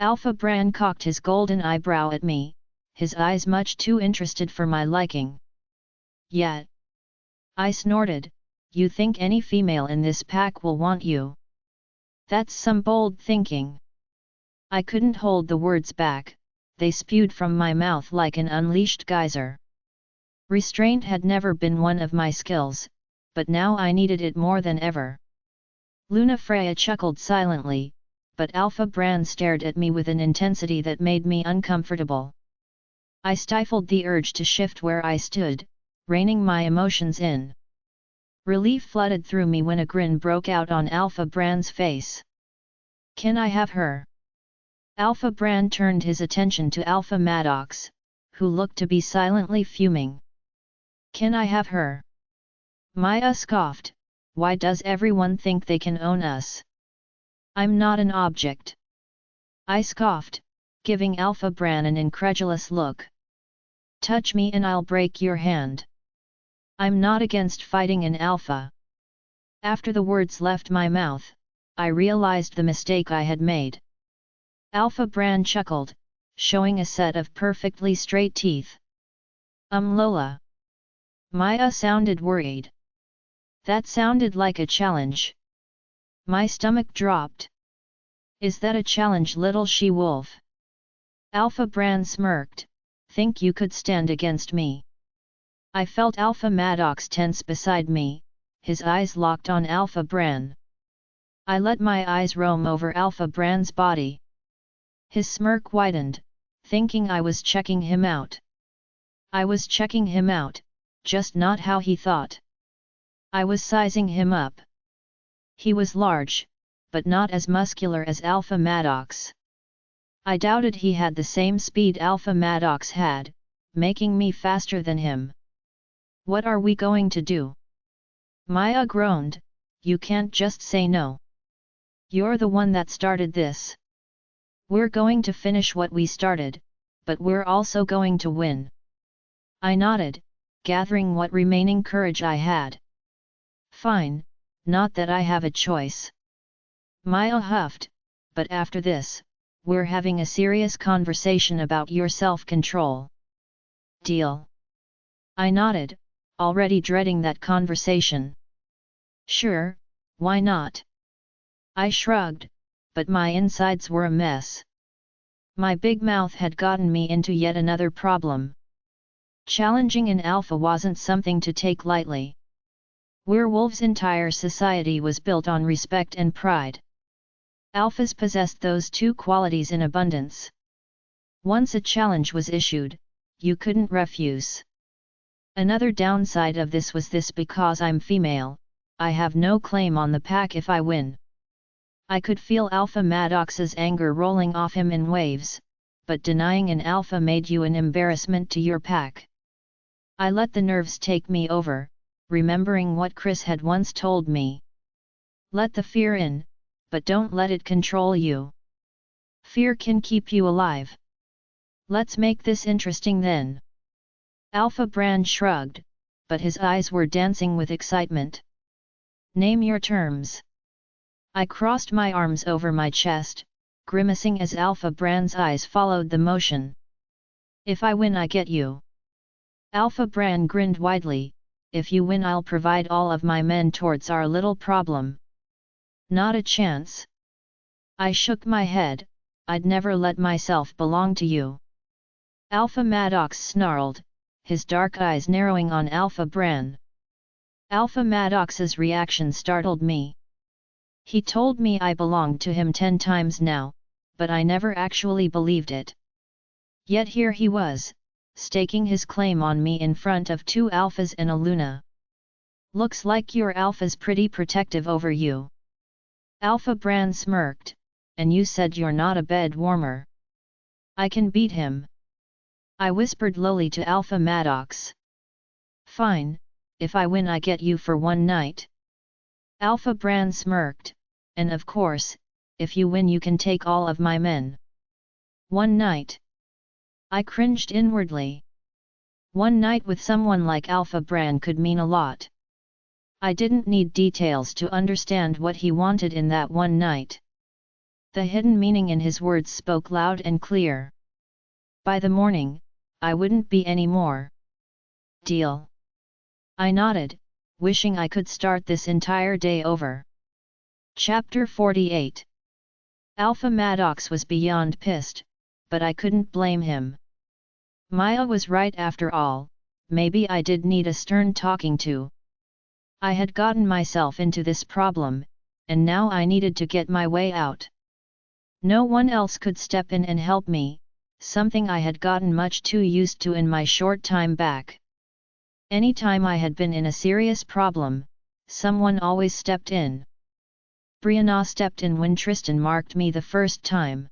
Alpha Bran cocked his golden eyebrow at me, his eyes much too interested for my liking. Yet. I snorted, you think any female in this pack will want you? That's some bold thinking. I couldn't hold the words back, they spewed from my mouth like an unleashed geyser. Restraint had never been one of my skills, but now I needed it more than ever. Luna Freya chuckled silently, but Alpha Bran stared at me with an intensity that made me uncomfortable. I stifled the urge to shift where I stood, reining my emotions in. Relief flooded through me when a grin broke out on Alpha Bran's face. Can I have her? Alpha Bran turned his attention to Alpha Maddox, who looked to be silently fuming. Can I have her? Maya scoffed, why does everyone think they can own us? I'm not an object. I scoffed, giving Alpha Bran an incredulous look. Touch me and I'll break your hand. I'm not against fighting an Alpha. After the words left my mouth, I realized the mistake I had made. Alpha Bran chuckled, showing a set of perfectly straight teeth. Lola. Maya sounded worried. That sounded like a challenge. My stomach dropped. Is that a challenge, little she-wolf? Alpha Bran smirked, think you could stand against me? I felt Alpha Maddox tense beside me, his eyes locked on Alpha Bran. I let my eyes roam over Alpha Bran's body. His smirk widened, thinking I was checking him out. I was checking him out, just not how he thought. I was sizing him up. He was large, but not as muscular as Alpha Maddox. I doubted he had the same speed Alpha Maddox had, making me faster than him. What are we going to do? Maya groaned, you can't just say no. You're the one that started this. We're going to finish what we started, but we're also going to win. I nodded, gathering what remaining courage I had. Fine, not that I have a choice. Maya huffed, but after this, we're having a serious conversation about your self-control. Deal? I nodded, already dreading that conversation. Sure, why not? I shrugged, but my insides were a mess. My big mouth had gotten me into yet another problem. Challenging an alpha wasn't something to take lightly. Werewolves' entire society was built on respect and pride. Alphas possessed those two qualities in abundance. Once a challenge was issued, you couldn't refuse. Another downside of this was this: because I'm female, I have no claim on the pack if I win. I could feel Alpha Maddox's anger rolling off him in waves, but denying an alpha made you an embarrassment to your pack. I let the nerves take me over, remembering what Chris had once told me. Let the fear in, but don't let it control you. Fear can keep you alive. Let's make this interesting then. Alpha Bran shrugged, but his eyes were dancing with excitement. Name your terms. I crossed my arms over my chest, grimacing as Alpha Bran's eyes followed the motion. If I win, I get you. Alpha Bran grinned widely. If you win, I'll provide all of my men towards our little problem. Not a chance. I shook my head, I'd never let myself belong to you. Alpha Maddox snarled, his dark eyes narrowing on Alpha Bran. Alpha Maddox's reaction startled me. He told me I belonged to him 10 times now, but I never actually believed it. Yet here he was, staking his claim on me in front of 2 alphas and a Luna. Looks like your alpha's pretty protective over you. Alpha Bran smirked, and you said you're not a bed warmer. I can beat him. I whispered lowly to Alpha Maddox. Fine, if I win I get you for one night. Alpha Bran smirked, and of course, if you win you can take all of my men. One night. I cringed inwardly. One night with someone like Alpha Bran could mean a lot. I didn't need details to understand what he wanted in that one night. The hidden meaning in his words spoke loud and clear. By the morning, I wouldn't be any more. Deal? I nodded, wishing I could start this entire day over. Chapter 48. Alpha Maddox was beyond pissed, but I couldn't blame him. Maya was right after all, maybe I did need a stern talking to. I had gotten myself into this problem, and now I needed to get my way out. No one else could step in and help me, something I had gotten much too used to in my short time back. Anytime I had been in a serious problem, someone always stepped in. Brianna stepped in when Tristan marked me the first time.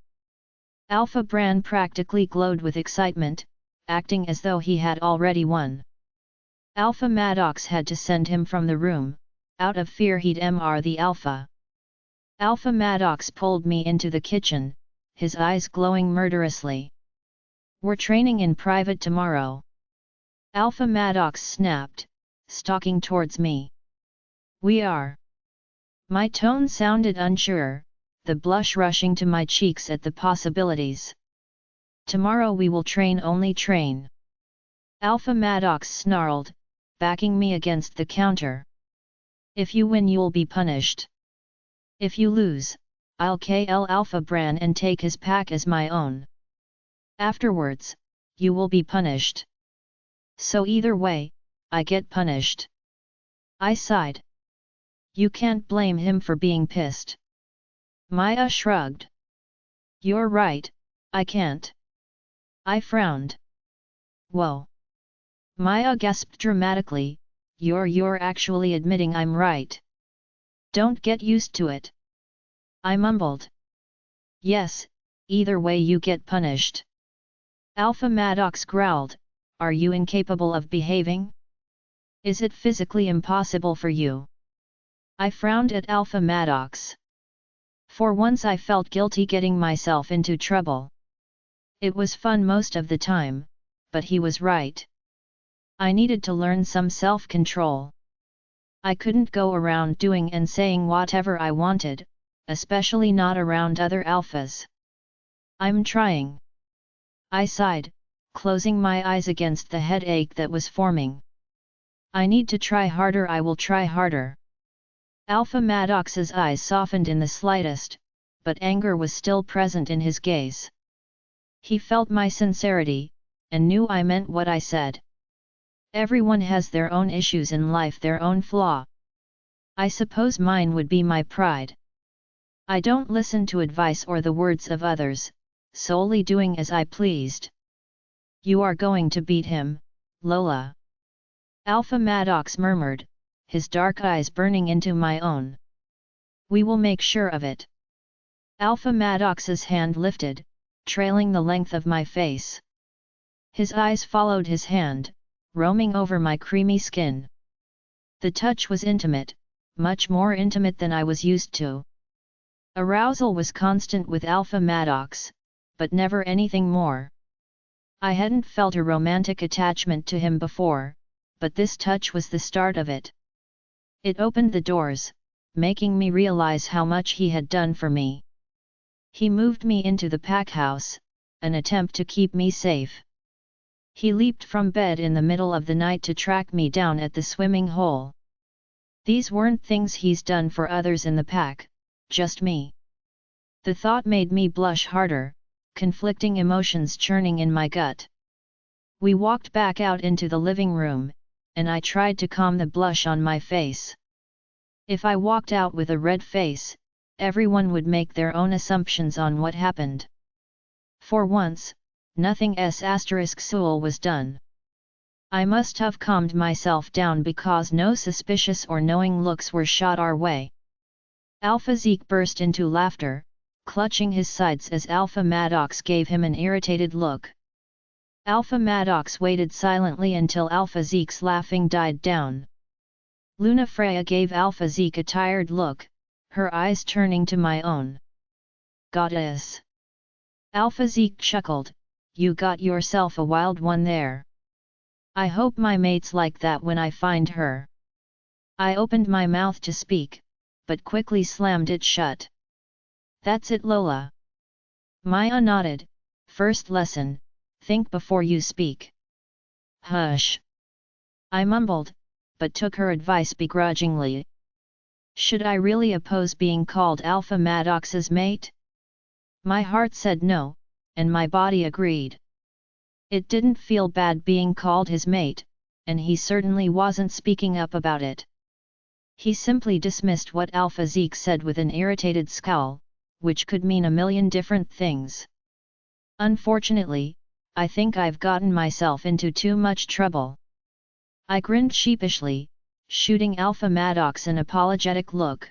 Alpha Bran practically glowed with excitement, acting as though he had already won. Alpha Maddox had to send him from the room, out of fear he'd MR the alpha. Alpha Maddox pulled me into the kitchen, his eyes glowing murderously. We're training in private tomorrow. Alpha Maddox snapped, stalking towards me. We are. My tone sounded unsure, the blush rushing to my cheeks at the possibilities. Tomorrow we will train, only train. Alpha Maddox snarled, backing me against the counter. If you win you'll be punished. If you lose, I'll kill Alpha Bran and take his pack as my own. Afterwards, you will be punished. So either way, I get punished. I sighed. You can't blame him for being pissed. Maya shrugged. You're right, I can't. I frowned. Whoa. Maya gasped dramatically, you're actually admitting I'm right. Don't get used to it. I mumbled. Yes, either way you get punished. Alpha Maddox growled, are you incapable of behaving? Is it physically impossible for you? I frowned at Alpha Maddox. For once I felt guilty getting myself into trouble. It was fun most of the time, but he was right. I needed to learn some self-control. I couldn't go around doing and saying whatever I wanted, especially not around other alphas. I'm trying. I sighed, closing my eyes against the headache that was forming. I need to try harder. I will try harder. Alpha Maddox's eyes softened in the slightest, but anger was still present in his gaze. He felt my sincerity, and knew I meant what I said. Everyone has their own issues in life, their own flaw. I suppose mine would be my pride. I don't listen to advice or the words of others, solely doing as I pleased. You are going to beat him, Lola. Alpha Maddox murmured, his dark eyes burning into my own. We will make sure of it. Alpha Maddox's hand lifted, trailing the length of my face. His eyes followed his hand, roaming over my creamy skin. The touch was intimate, much more intimate than I was used to. Arousal was constant with Alpha Maddox, but never anything more. I hadn't felt a romantic attachment to him before, but this touch was the start of it. It opened the doors, making me realize how much he had done for me. He moved me into the pack house, an attempt to keep me safe. He leaped from bed in the middle of the night to track me down at the swimming hole. These weren't things he's done for others in the pack, just me. The thought made me blush harder, conflicting emotions churning in my gut. We walked back out into the living room, and I tried to calm the blush on my face. If I walked out with a red face, everyone would make their own assumptions on what happened. For once, nothing **soul was done. I must have calmed myself down because no suspicious or knowing looks were shot our way. Alpha Zeke burst into laughter, clutching his sides as Alpha Maddox gave him an irritated look. Alpha Maddox waited silently until Alpha Zeke's laughing died down. Luna Freya gave Alpha Zeke a tired look, her eyes turning to my own. Goddess! Alpha Zeke chuckled, you got yourself a wild one there. I hope my mate's like that when I find her. I opened my mouth to speak, but quickly slammed it shut. That's it, Lola. Maya nodded. First lesson, think before you speak. Hush. I mumbled, but took her advice begrudgingly. Should I really oppose being called Alpha Maddox's mate? My heart said no, and my body agreed. It didn't feel bad being called his mate, and he certainly wasn't speaking up about it. He simply dismissed what Alpha Zeke said with an irritated scowl, which could mean a million different things. Unfortunately, I think I've gotten myself into too much trouble. I grinned sheepishly, shooting Alpha Maddox an apologetic look.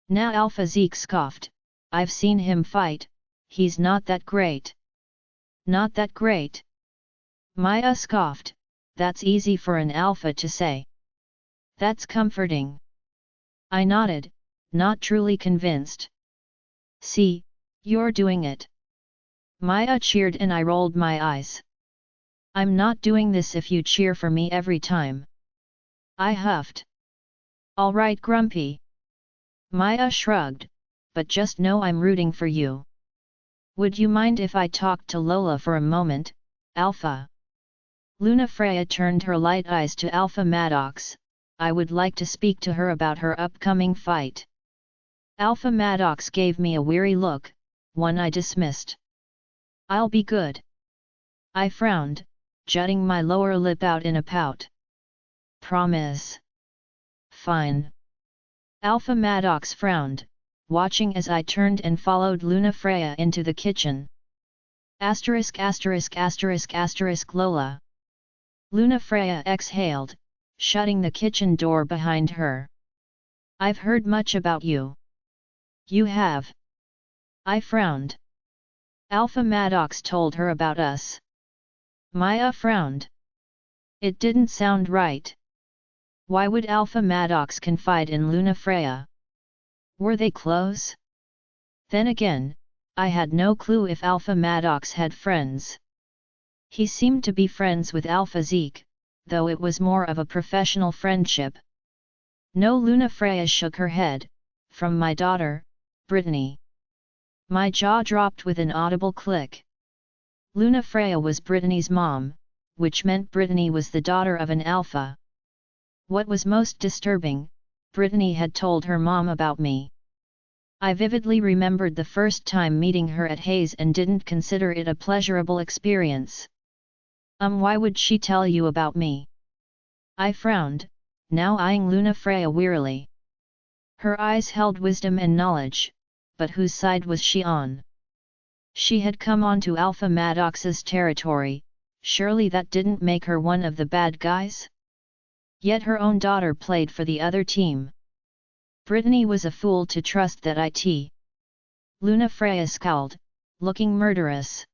Now Alpha Zeke scoffed, I've seen him fight, he's not that great. Not that great? Maya scoffed, that's easy for an alpha to say. That's comforting. I nodded, not truly convinced. See, you're doing it. Maya cheered and I rolled my eyes. I'm not doing this if you cheer for me every time. I huffed. All right, Grumpy. Maya shrugged, but just know I'm rooting for you. Would you mind if I talked to Lola for a moment, Alpha? Luna Freya turned her light eyes to Alpha Maddox. I would like to speak to her about her upcoming fight. Alpha Maddox gave me a weary look, one I dismissed. I'll be good. I frowned, jutting my lower lip out in a pout. Promise. Fine. Alpha Maddox frowned, watching as I turned and followed Lunafreya into the kitchen. ******* Lola. Lunafreya exhaled, shutting the kitchen door behind her. I've heard much about you. You have? I frowned. Alpha Maddox told her about us. Maya frowned. It didn't sound right. Why would Alpha Maddox confide in Lunafreya? Were they close? Then again, I had no clue if Alpha Maddox had friends. He seemed to be friends with Alpha Zeke, though it was more of a professional friendship. No. Lunafreya shook her head. From my daughter, Brittany. My jaw dropped with an audible click. Lunafreya was Brittany's mom, which meant Brittany was the daughter of an alpha. What was most disturbing, Brittany had told her mom about me. I vividly remembered the first time meeting her at Hayes and didn't consider it a pleasurable experience. Why would she tell you about me? I frowned, now eyeing Lunafreya wearily. Her eyes held wisdom and knowledge, but whose side was she on? She had come onto Alpha Maddox's territory, surely that didn't make her one of the bad guys? Yet her own daughter played for the other team. Brittany was a fool to trust that it. Lunafreya scowled, looking murderous.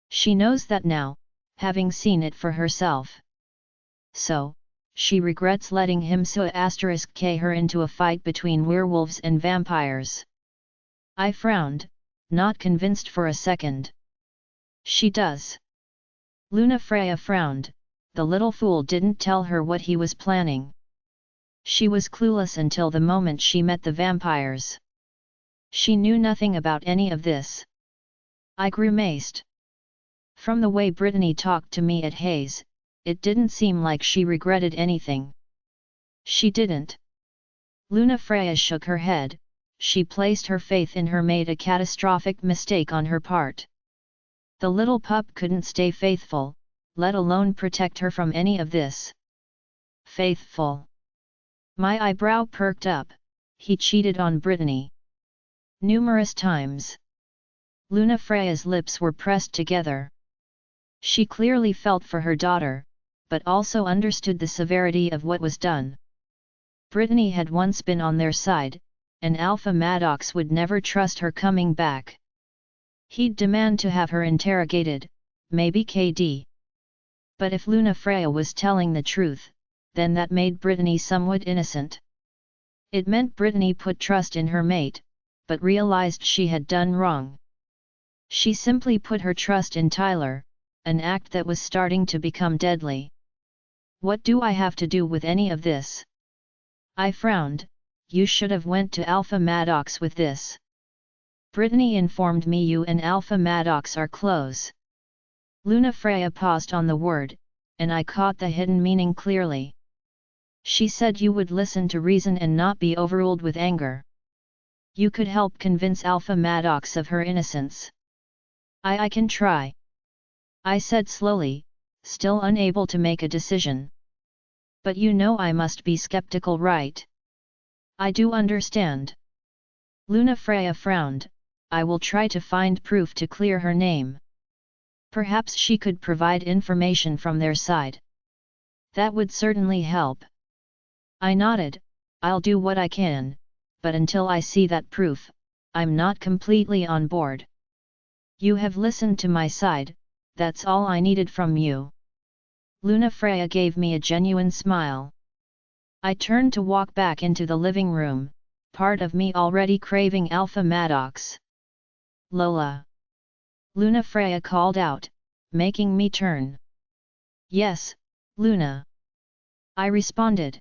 She knows that now, having seen it for herself. So, she regrets letting him **k her into a fight between werewolves and vampires. I frowned, not convinced for a second. She does. Lunafreya frowned, the little fool didn't tell her what he was planning. She was clueless until the moment she met the vampires. She knew nothing about any of this. I grimaced. From the way Brittany talked to me at Hayes, it didn't seem like she regretted anything. She didn't. Lunafreya shook her head. She placed her faith in her made a catastrophic mistake on her part. The little pup couldn't stay faithful, let alone protect her from any of this. Faithful. My eyebrow perked up. He cheated on Brittany. Numerous times. Lunafreya's lips were pressed together. She clearly felt for her daughter, but also understood the severity of what was done. Brittany had once been on their side, and Alpha Maddox would never trust her coming back. He'd demand to have her interrogated, maybe KD. But if Lunafreya was telling the truth, then that made Brittany somewhat innocent. It meant Brittany put trust in her mate, but realized she had done wrong. She simply put her trust in Tyler, an act that was starting to become deadly. What do I have to do with any of this? I frowned. You should have went to Alpha Maddox with this. Brittany informed me you and Alpha Maddox are close. Lunafreya paused on the word, and I caught the hidden meaning clearly. She said you would listen to reason and not be overruled with anger. You could help convince Alpha Maddox of her innocence. I can try. I said slowly, still unable to make a decision. But you know I must be skeptical, right? I do understand. Lunafreya frowned. I will try to find proof to clear her name. Perhaps she could provide information from their side. That would certainly help. I nodded. I'll do what I can, but until I see that proof, I'm not completely on board. You have listened to my side, that's all I needed from you. Lunafreya gave me a genuine smile. I turned to walk back into the living room, part of me already craving Alpha Maddox. Lola. Lunafreya called out, making me turn. Yes, Luna. I responded.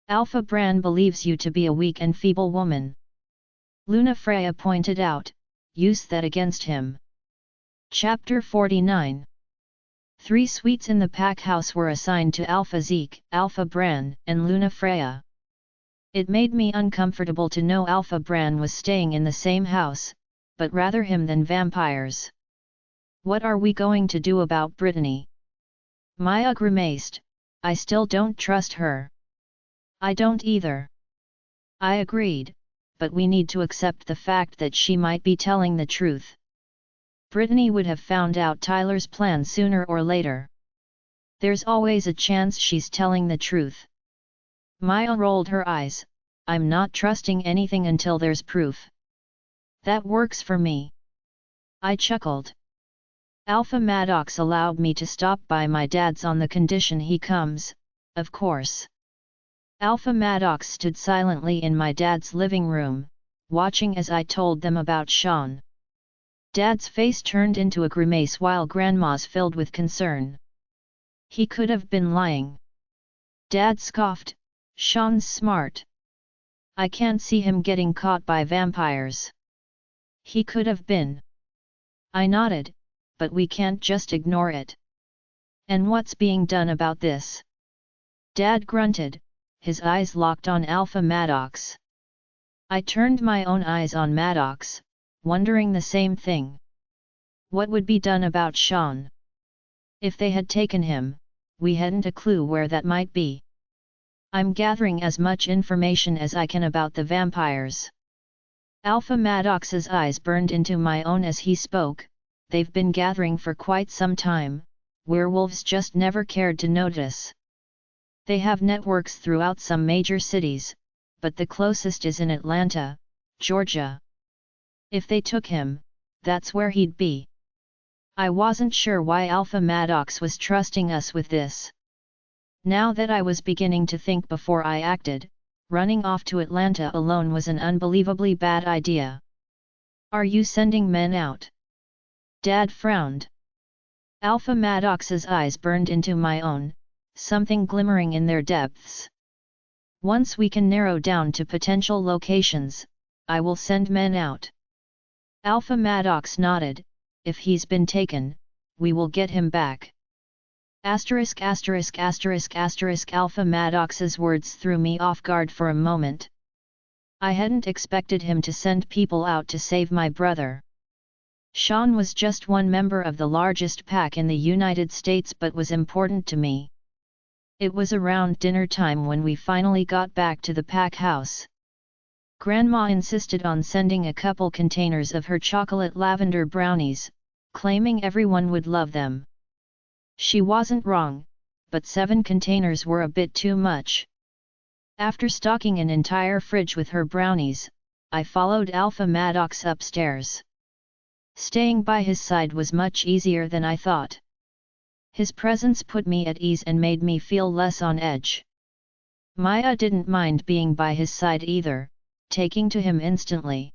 Alpha Bran believes you to be a weak and feeble woman. Lunafreya pointed out, use that against him. Chapter 49. 3 suites in the pack house were assigned to Alpha Zeke, Alpha Bran, and Lunafreya. It made me uncomfortable to know Alpha Bran was staying in the same house, but rather him than vampires. What are we going to do about Brittany? Maya grimaced, I still don't trust her. I don't either. I agreed, but we need to accept the fact that she might be telling the truth. Brittany would have found out Tyler's plan sooner or later. There's always a chance she's telling the truth. Maya rolled her eyes. I'm not trusting anything until there's proof. That works for me. I chuckled. Alpha Maddox allowed me to stop by my dad's on the condition he comes, of course. Alpha Maddox stood silently in my dad's living room, watching as I told them about Sean. Dad's face turned into a grimace while Grandma's filled with concern. He could have been lying. Dad scoffed, Sean's smart. I can't see him getting caught by vampires. He could have been. I nodded, but we can't just ignore it. And what's being done about this? Dad grunted, his eyes locked on Alpha Maddox. I turned my own eyes on Maddox, wondering the same thing. What would be done about Sean? If they had taken him, we hadn't a clue where that might be. I'm gathering as much information as I can about the vampires. Alpha Maddox's eyes burned into my own as he spoke. They've been gathering for quite some time, werewolves just never cared to notice. They have networks throughout some major cities, but the closest is in Atlanta, Georgia. If they took him, that's where he'd be. I wasn't sure why Alpha Maddox was trusting us with this. Now that I was beginning to think before I acted, running off to Atlanta alone was an unbelievably bad idea. Are you sending men out? Dad frowned. Alpha Maddox's eyes burned into my own, something glimmering in their depths. Once we can narrow down to potential locations, I will send men out. Alpha Maddox nodded. If he's been taken, we will get him back. Alpha Maddox's words threw me off guard for a moment. I hadn't expected him to send people out to save my brother. Sean was just one member of the largest pack in the United States but was important to me. It was around dinner time when we finally got back to the pack house. Grandma insisted on sending a couple containers of her chocolate lavender brownies, claiming everyone would love them. She wasn't wrong, but 7 containers were a bit too much. After stocking an entire fridge with her brownies, I followed Alpha Maddox upstairs. Staying by his side was much easier than I thought. His presence put me at ease and made me feel less on edge. Maya didn't mind being by his side either, taking to him instantly.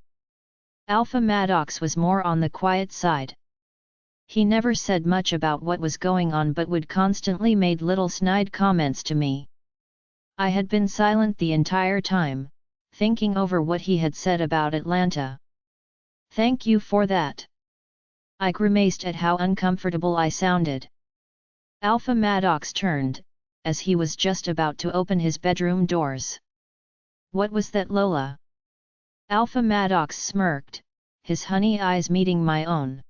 Alpha Maddox was more on the quiet side. He never said much about what was going on but would constantly made little snide comments to me. I had been silent the entire time, thinking over what he had said about Atlanta. Thank you for that. I grimaced at how uncomfortable I sounded. Alpha Maddox turned, as he was just about to open his bedroom doors. What was that, Lola? Alpha Maddox smirked, his honey eyes meeting my own.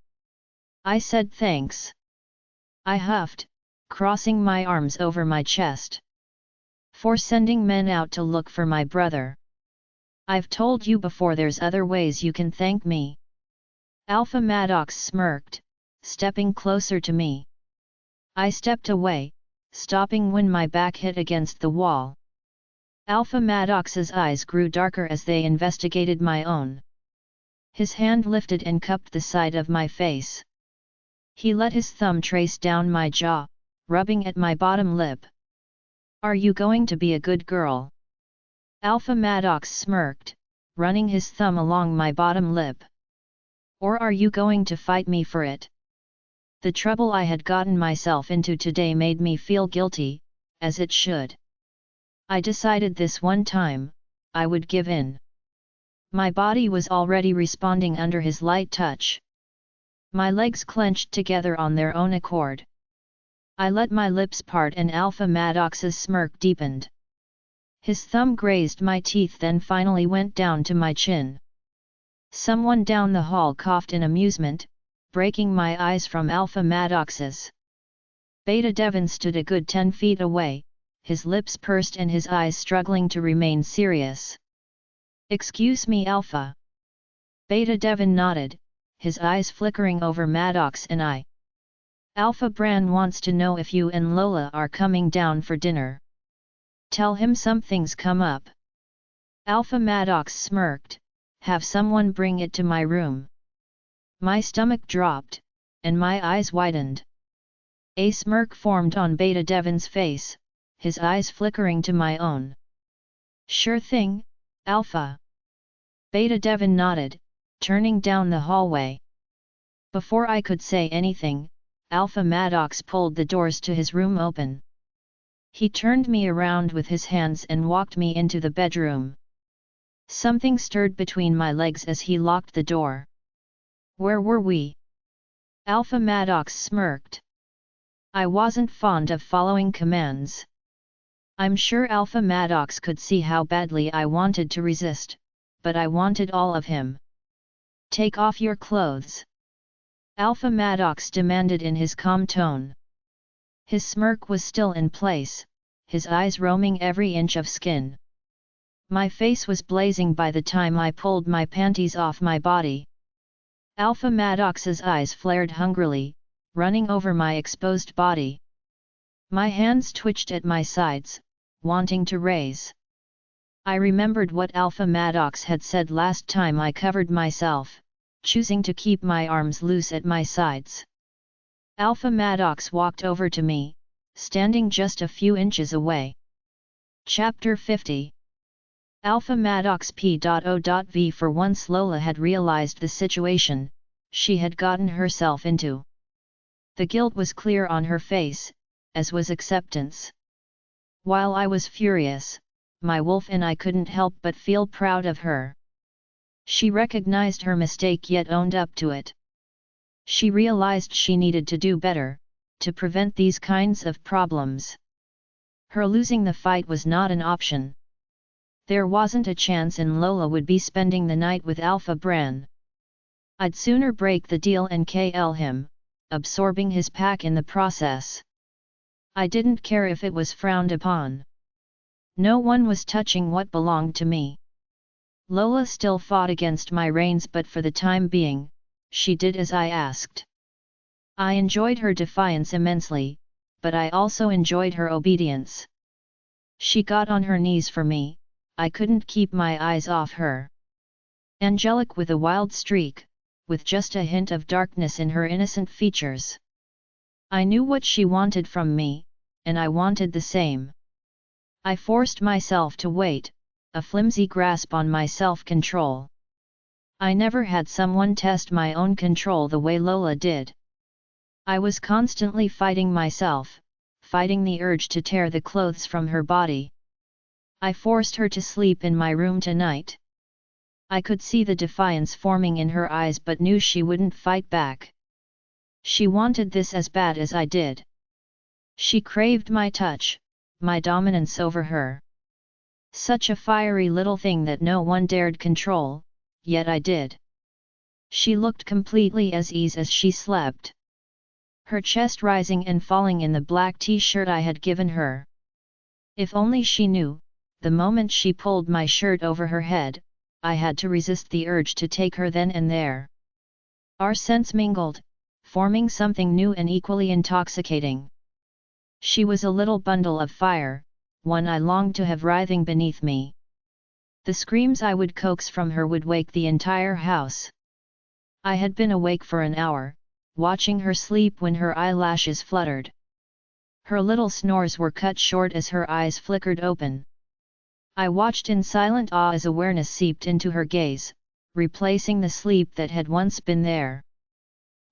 I said thanks. I huffed, crossing my arms over my chest. For sending men out to look for my brother. I've told you before there's other ways you can thank me. Alpha Maddox smirked, stepping closer to me. I stepped away, stopping when my back hit against the wall. Alpha Maddox's eyes grew darker as they investigated my own. His hand lifted and cupped the side of my face. He let his thumb trace down my jaw, rubbing at my bottom lip. Are you going to be a good girl? Alpha Maddox smirked, running his thumb along my bottom lip. Or are you going to fight me for it? The trouble I had gotten myself into today made me feel guilty, as it should. I decided this one time, I would give in. My body was already responding under his light touch. My legs clenched together on their own accord. I let my lips part and Alpha Maddox's smirk deepened. His thumb grazed my teeth then finally went down to my chin. Someone down the hall coughed in amusement, breaking my eyes from Alpha Maddox's. Beta Devon stood a good 10 feet away, his lips pursed and his eyes struggling to remain serious. "Excuse me, Alpha." Beta Devon nodded, his eyes flickering over Maddox and I. "Alpha Bran wants to know if you and Lola are coming down for dinner. Tell him something's come up." Alpha Maddox smirked, "Have someone bring it to my room." My stomach dropped, and my eyes widened. A smirk formed on Beta Devon's face, his eyes flickering to my own. "Sure thing, Alpha." Beta Devon nodded, turning down the hallway. Before I could say anything, Alpha Maddox pulled the doors to his room open. He turned me around with his hands and walked me into the bedroom. Something stirred between my legs as he locked the door. "Where were we?" Alpha Maddox smirked. I wasn't fond of following commands. I'm sure Alpha Maddox could see how badly I wanted to resist, but I wanted all of him. "Take off your clothes," Alpha Maddox demanded in his calm tone. His smirk was still in place, his eyes roaming every inch of skin. My face was blazing by the time I pulled my panties off my body. Alpha Maddox's eyes flared hungrily, running over my exposed body. My hands twitched at my sides, wanting to raise. I remembered what Alpha Maddox had said last time I covered myself, choosing to keep my arms loose at my sides. Alpha Maddox walked over to me, standing just a few inches away. Chapter 50. Alpha Maddox P.O.V. For once Lola had realized the situation she had gotten herself into. The guilt was clear on her face, as was acceptance. While I was furious, my wolf and I couldn't help but feel proud of her. She recognized her mistake yet owned up to it. She realized she needed to do better, to prevent these kinds of problems. Her losing the fight was not an option. There wasn't a chance and Lola would be spending the night with Alpha Bran. I'd sooner break the deal and kill him, absorbing his pack in the process. I didn't care if it was frowned upon. No one was touching what belonged to me. Lola still fought against my reins, but for the time being, she did as I asked. I enjoyed her defiance immensely, but I also enjoyed her obedience. She got on her knees for me, I couldn't keep my eyes off her. Angelic with a wild streak, with just a hint of darkness in her innocent features. I knew what she wanted from me, and I wanted the same. I forced myself to wait, a flimsy grasp on my self-control. I never had someone test my own control the way Lola did. I was constantly fighting myself, fighting the urge to tear the clothes from her body. I forced her to sleep in my room tonight. I could see the defiance forming in her eyes but knew she wouldn't fight back. She wanted this as bad as I did. She craved my touch, my dominance over her. Such a fiery little thing that no one dared control, yet I did. She looked completely at ease as she slept. Her chest rising and falling in the black t-shirt I had given her. If only she knew, the moment she pulled my shirt over her head, I had to resist the urge to take her then and there. Our scents mingled, forming something new and equally intoxicating. She was a little bundle of fire, one I longed to have writhing beneath me. The screams I would coax from her would wake the entire house. I had been awake for an hour, watching her sleep when her eyelashes fluttered. Her little snores were cut short as her eyes flickered open. I watched in silent awe as awareness seeped into her gaze, replacing the sleep that had once been there.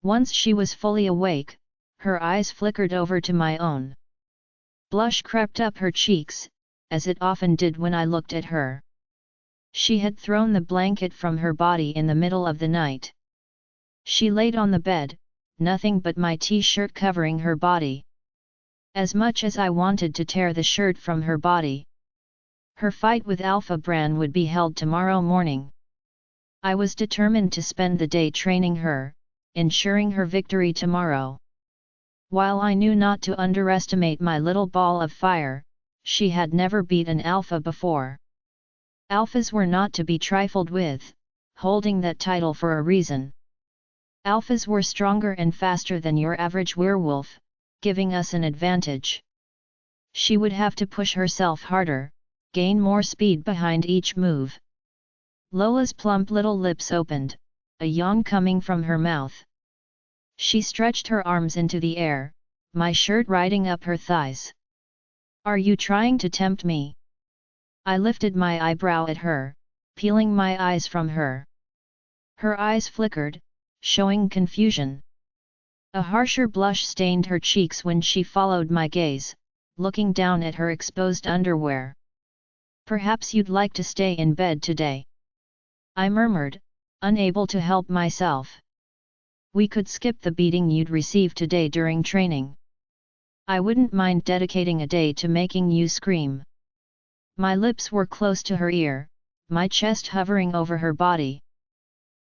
Once she was fully awake, her eyes flickered over to my own. Blush crept up her cheeks, as it often did when I looked at her. She had thrown the blanket from her body in the middle of the night. She laid on the bed, nothing but my t-shirt covering her body. As much as I wanted to tear the shirt from her body. Her fight with Alpha Bran would be held tomorrow morning. I was determined to spend the day training her, ensuring her victory tomorrow. While I knew not to underestimate my little ball of fire, she had never beat an alpha before. Alphas were not to be trifled with, holding that title for a reason. Alphas were stronger and faster than your average werewolf, giving us an advantage. She would have to push herself harder, gain more speed behind each move. Lola's plump little lips opened, a yawn coming from her mouth. She stretched her arms into the air, my shirt riding up her thighs. "Are you trying to tempt me?" I lifted my eyebrow at her, peeling my eyes from her. Her eyes flickered, showing confusion. A harsher blush stained her cheeks when she followed my gaze, looking down at her exposed underwear. "Perhaps you'd like to stay in bed today," I murmured, unable to help myself. "We could skip the beating you'd receive today during training. I wouldn't mind dedicating a day to making you scream." My lips were close to her ear, my chest hovering over her body.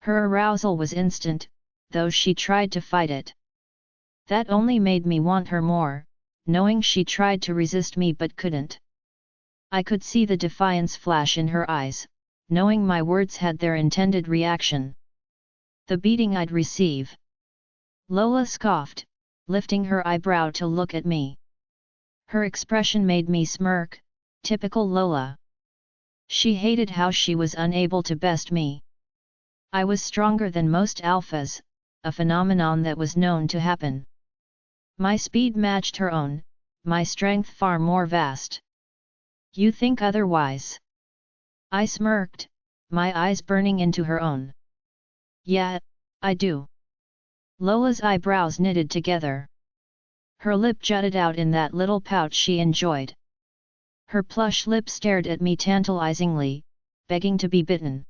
Her arousal was instant, though she tried to fight it. That only made me want her more, knowing she tried to resist me but couldn't. I could see the defiance flash in her eyes, knowing my words had their intended reaction. The beating I'd receive. Lola scoffed, lifting her eyebrow to look at me. Her expression made me smirk, typical Lola. She hated how she was unable to best me. I was stronger than most alphas, a phenomenon that was known to happen. My speed matched her own, my strength far more vast. "You think otherwise?" I smirked, my eyes burning into her own. "Yeah, I do." Lola's eyebrows knitted together. Her lip jutted out in that little pout she enjoyed. Her plush lips stared at me tantalizingly, begging to be bitten.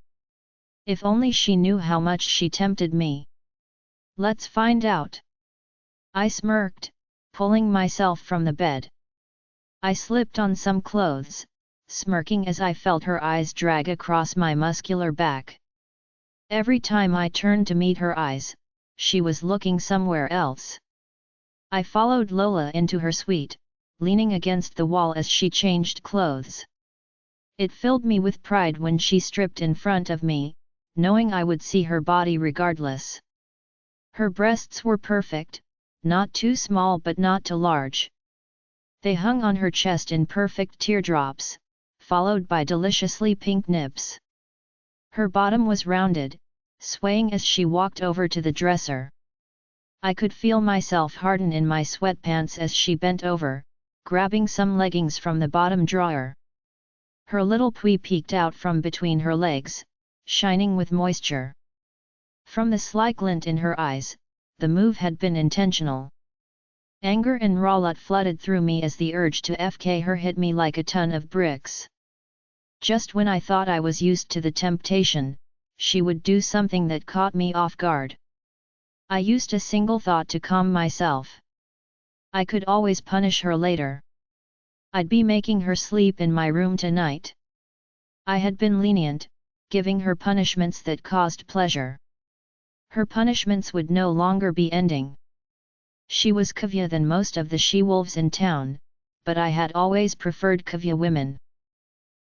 If only she knew how much she tempted me. "Let's find out." I smirked, pulling myself from the bed. I slipped on some clothes, smirking as I felt her eyes drag across my muscular back. Every time I turned to meet her eyes, she was looking somewhere else. I followed Lola into her suite, leaning against the wall as she changed clothes. It filled me with pride when she stripped in front of me, knowing I would see her body regardless. Her breasts were perfect, not too small but not too large. They hung on her chest in perfect teardrops, followed by deliciously pink nips. Her bottom was rounded, swaying as she walked over to the dresser. I could feel myself harden in my sweatpants as she bent over, grabbing some leggings from the bottom drawer. Her little pui peeked out from between her legs, shining with moisture. From the sly glint in her eyes, the move had been intentional. Anger and rawlut flooded through me as the urge to FK her hit me like a ton of bricks. Just when I thought I was used to the temptation, she would do something that caught me off guard. I used a single thought to calm myself. I could always punish her later. I'd be making her sleep in my room tonight. I had been lenient, giving her punishments that caused pleasure. Her punishments would no longer be ending. She was Kavya than most of the she-wolves in town, but I had always preferred Kavya women.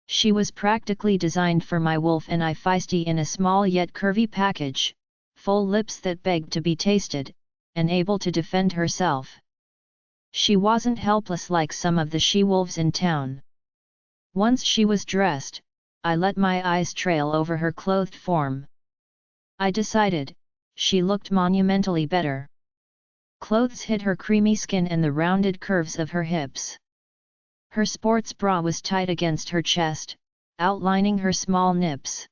She was practically designed for my wolf and I feisty in a small yet curvy package, full lips that begged to be tasted, and able to defend herself. She wasn't helpless like some of the she-wolves in town. Once she was dressed, I let my eyes trail over her clothed form. I decided, she looked monumentally better. Clothes hid her creamy skin and the rounded curves of her hips. Her sports bra was tight against her chest, outlining her small nips.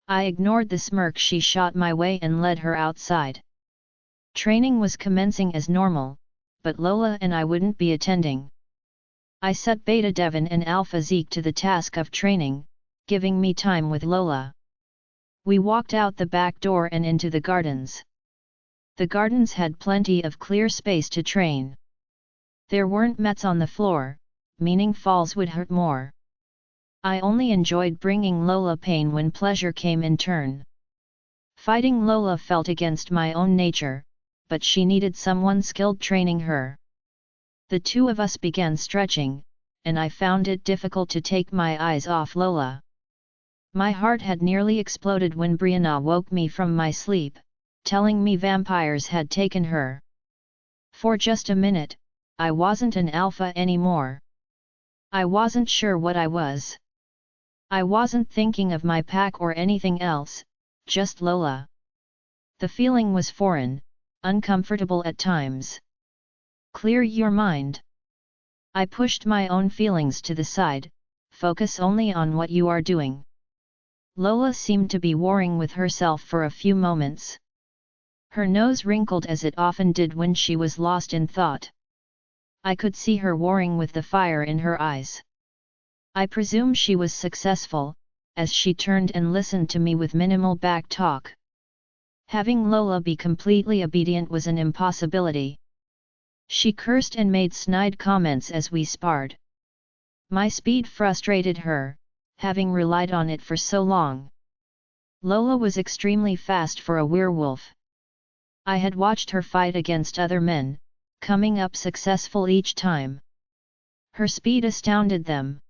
I ignored the smirk she shot my way and led her outside. Training was commencing as normal, but Lola and I wouldn't be attending. I set Beta Devon and Alpha Zeke to the task of training, giving me time with Lola. We walked out the back door and into the gardens. The gardens had plenty of clear space to train. There weren't mats on the floor, meaning falls would hurt more. I only enjoyed bringing Lola pain when pleasure came in turn. Fighting Lola felt against my own nature, but she needed someone skilled training her. The two of us began stretching, and I found it difficult to take my eyes off Lola. My heart had nearly exploded when Brianna woke me from my sleep, telling me vampires had taken her. For just a minute, I wasn't an alpha anymore. I wasn't sure what I was. I wasn't thinking of my pack or anything else, just Lola. The feeling was foreign, uncomfortable at times. Clear your mind. I pushed my own feelings to the side, focus only on what you are doing. Lola seemed to be warring with herself for a few moments. Her nose wrinkled as it often did when she was lost in thought. I could see her warring with the fire in her eyes. I presume she was successful, as she turned and listened to me with minimal back talk. Having Lola be completely obedient was an impossibility. She cursed and made snide comments as we sparred. My speed frustrated her, having relied on it for so long. Lola was extremely fast for a werewolf. I had watched her fight against other men, coming up successful each time. Her speed astounded them.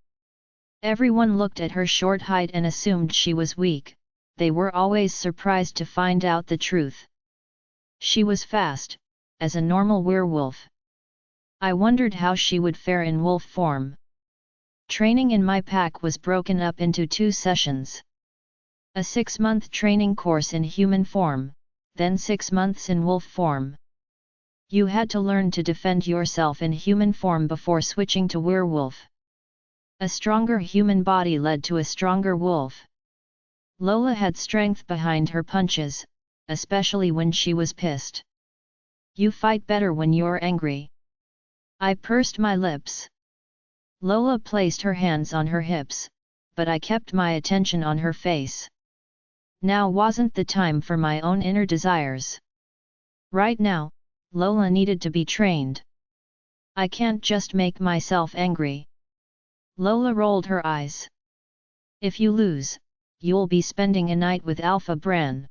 Everyone looked at her short height and assumed she was weak. They were always surprised to find out the truth. She was fast, as a normal werewolf. I wondered how she would fare in wolf form. Training in my pack was broken up into 2 sessions. A 6-month training course in human form, then 6 months in wolf form. You had to learn to defend yourself in human form before switching to werewolf. A stronger human body led to a stronger wolf. Lola had strength behind her punches, especially when she was pissed. You fight better when you're angry. I pursed my lips. Lola placed her hands on her hips, but I kept my attention on her face. Now wasn't the time for my own inner desires. Right now, Lola needed to be trained. I can't just make myself angry. Lola rolled her eyes. If you lose, you'll be spending a night with Alpha Bran.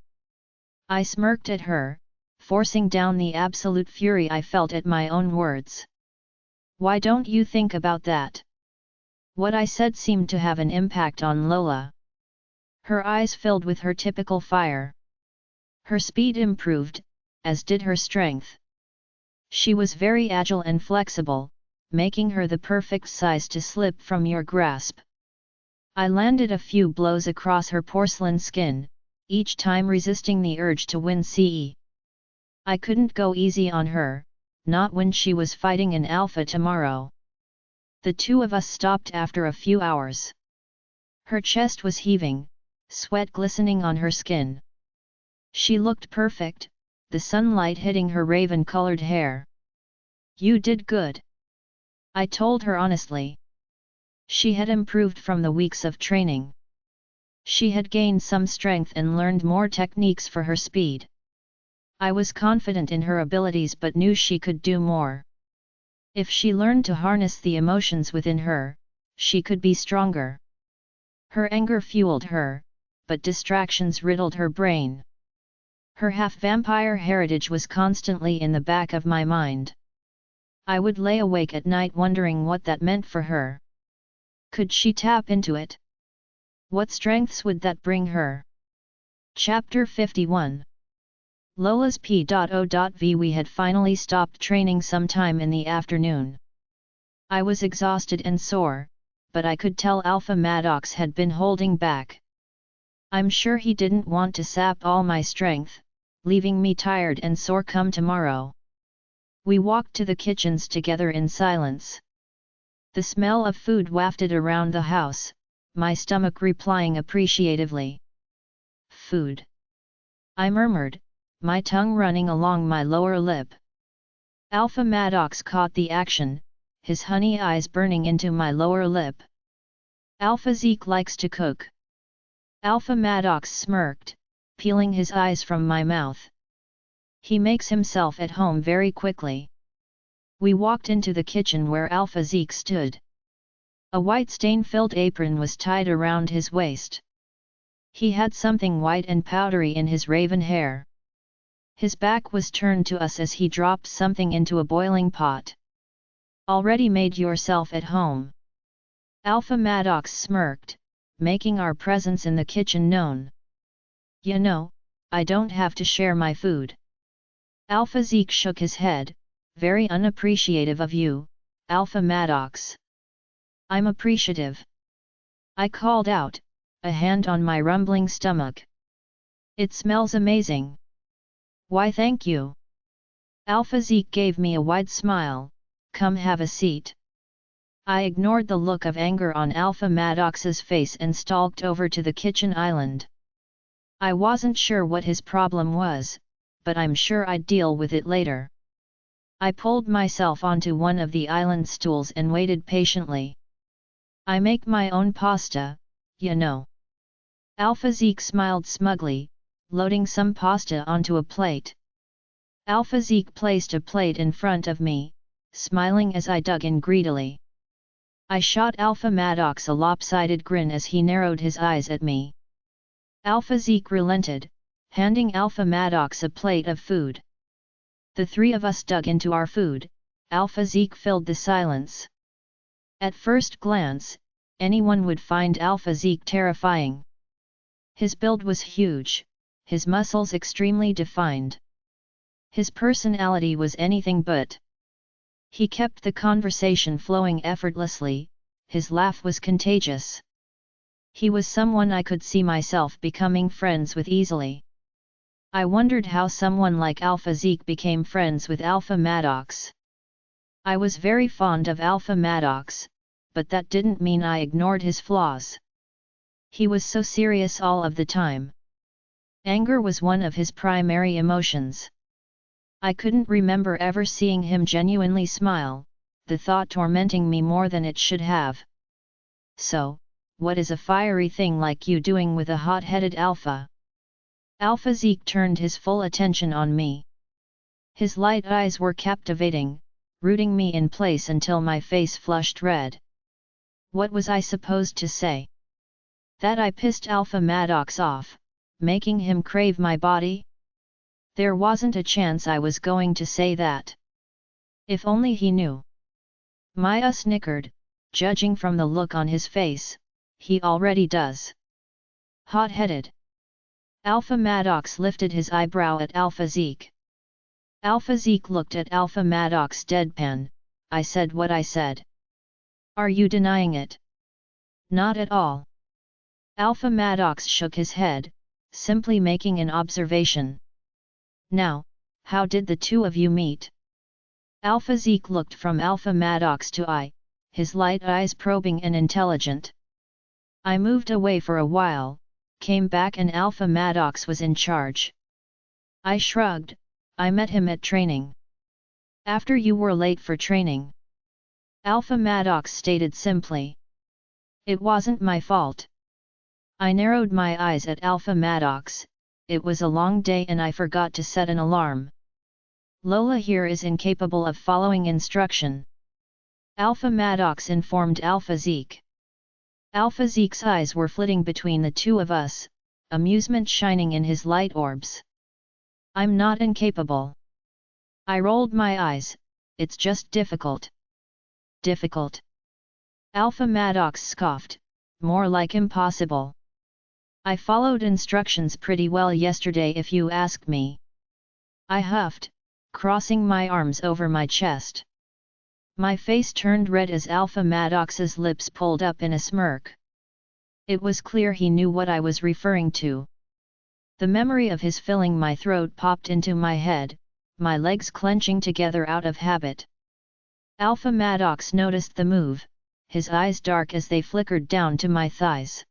I smirked at her, forcing down the absolute fury I felt at my own words. Why don't you think about that? What I said seemed to have an impact on Lola. Her eyes filled with her typical fire. Her speed improved, as did her strength. She was very agile and flexible, making her the perfect size to slip from your grasp. I landed a few blows across her porcelain skin, each time resisting the urge to win CE. I couldn't go easy on her, not when she was fighting an alpha tomorrow. The two of us stopped after a few hours. Her chest was heaving, sweat glistening on her skin. She looked perfect, the sunlight hitting her raven-colored hair. You did good. I told her honestly. She had improved from the weeks of training. She had gained some strength and learned more techniques for her speed. I was confident in her abilities but knew she could do more. If she learned to harness the emotions within her, she could be stronger. Her anger fueled her, but distractions riddled her brain. Her half-vampire heritage was constantly in the back of my mind. I would lay awake at night wondering what that meant for her. Could she tap into it? What strengths would that bring her? Chapter 51. Lola's P.O.V. We had finally stopped training sometime in the afternoon. I was exhausted and sore, but I could tell Alpha Maddox had been holding back. I'm sure he didn't want to sap all my strength, leaving me tired and sore come tomorrow. We walked to the kitchens together in silence. The smell of food wafted around the house, my stomach replying appreciatively. Food. I murmured, my tongue running along my lower lip. Alpha Maddox caught the action, his honey eyes burning into my lower lip. Alpha Zeke likes to cook. Alpha Maddox smirked, peeling his eyes from my mouth. He makes himself at home very quickly. We walked into the kitchen where Alpha Zeke stood. A white stain-filled apron was tied around his waist. He had something white and powdery in his raven hair. His back was turned to us as he dropped something into a boiling pot. Already made yourself at home? Alpha Maddox smirked, making our presence in the kitchen known. You know, I don't have to share my food. Alpha Zeke shook his head, very unappreciative of you, Alpha Maddox. I'm appreciative. I called out, a hand on my rumbling stomach. It smells amazing. Why thank you. Alpha Zeke gave me a wide smile, come have a seat. I ignored the look of anger on Alpha Maddox's face and stalked over to the kitchen island. I wasn't sure what his problem was, but I'm sure I'd deal with it later. I pulled myself onto one of the island stools and waited patiently. I make my own pasta, you know. Alpha Zeke smiled smugly, loading some pasta onto a plate. Alpha Zeke placed a plate in front of me, smiling as I dug in greedily. I shot Alpha Maddox a lopsided grin as he narrowed his eyes at me. Alpha Zeke relented, handing Alpha Maddox a plate of food. The three of us dug into our food. Alpha Zeke filled the silence. At first glance, anyone would find Alpha Zeke terrifying. His build was huge, his muscles extremely defined. His personality was anything but. He kept the conversation flowing effortlessly, his laugh was contagious. He was someone I could see myself becoming friends with easily. I wondered how someone like Alpha Zeke became friends with Alpha Maddox. I was very fond of Alpha Maddox, but that didn't mean I ignored his flaws. He was so serious all of the time. Anger was one of his primary emotions. I couldn't remember ever seeing him genuinely smile, the thought tormenting me more than it should have. So, what is a fiery thing like you doing with a hot-headed alpha? Alpha Zeke turned his full attention on me. His light eyes were captivating, rooting me in place until my face flushed red. What was I supposed to say? That I pissed Alpha Maddox off, making him crave my body? There wasn't a chance I was going to say that. If only he knew. Maya snickered, judging from the look on his face, he already does. Hot-headed. Alpha Maddox lifted his eyebrow at Alpha Zeke. Alpha Zeke looked at Alpha Maddox deadpan. I said what I said. Are you denying it? Not at all. Alpha Maddox shook his head, simply making an observation. Now, how did the two of you meet? Alpha Zeke looked from Alpha Maddox to I, his light eyes probing and intelligent. I moved away for a while, came back and Alpha Maddox was in charge. I shrugged, I met him at training. After you were late for training. Alpha Maddox stated simply. It wasn't my fault. I narrowed my eyes at Alpha Maddox. It was a long day and I forgot to set an alarm. Lola here is incapable of following instruction. Alpha Maddox informed Alpha Zeke. Alpha Zeke's eyes were flitting between the two of us, amusement shining in his light orbs. I'm not incapable. I rolled my eyes, it's just difficult. Difficult? Alpha Maddox scoffed, more like impossible. I followed instructions pretty well yesterday if you ask me. I huffed, crossing my arms over my chest. My face turned red as Alpha Maddox's lips pulled up in a smirk. It was clear he knew what I was referring to. The memory of his filling my throat popped into my head, my legs clenching together out of habit. Alpha Maddox noticed the move, his eyes dark as they flickered down to my thighs.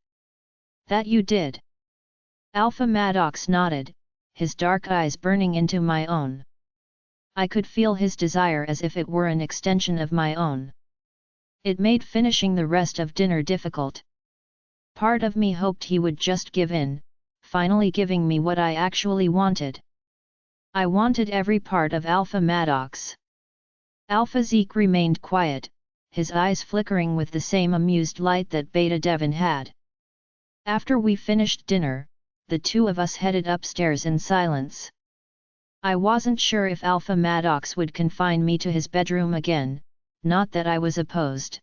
That you did? Alpha Maddox nodded, his dark eyes burning into my own. I could feel his desire as if it were an extension of my own. It made finishing the rest of dinner difficult. Part of me hoped he would just give in, finally giving me what I actually wanted. I wanted every part of Alpha Maddox. Alpha Zeke remained quiet, his eyes flickering with the same amused light that Beta Devon had. After we finished dinner, the two of us headed upstairs in silence. I wasn't sure if Alpha Maddox would confine me to his bedroom again, not that I was opposed.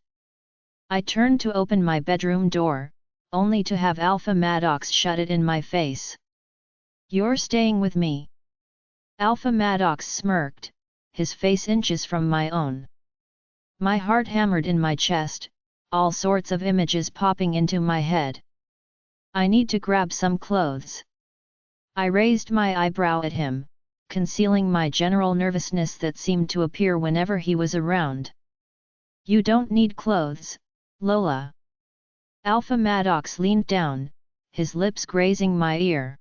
I turned to open my bedroom door, only to have Alpha Maddox shut it in my face. "You're staying with me?" Alpha Maddox smirked, his face inches from my own. My heart hammered in my chest, all sorts of images popping into my head. "I need to grab some clothes." I raised my eyebrow at him, concealing my general nervousness that seemed to appear whenever he was around. "You don't need clothes, Lola." Alpha Maddox leaned down, his lips grazing my ear.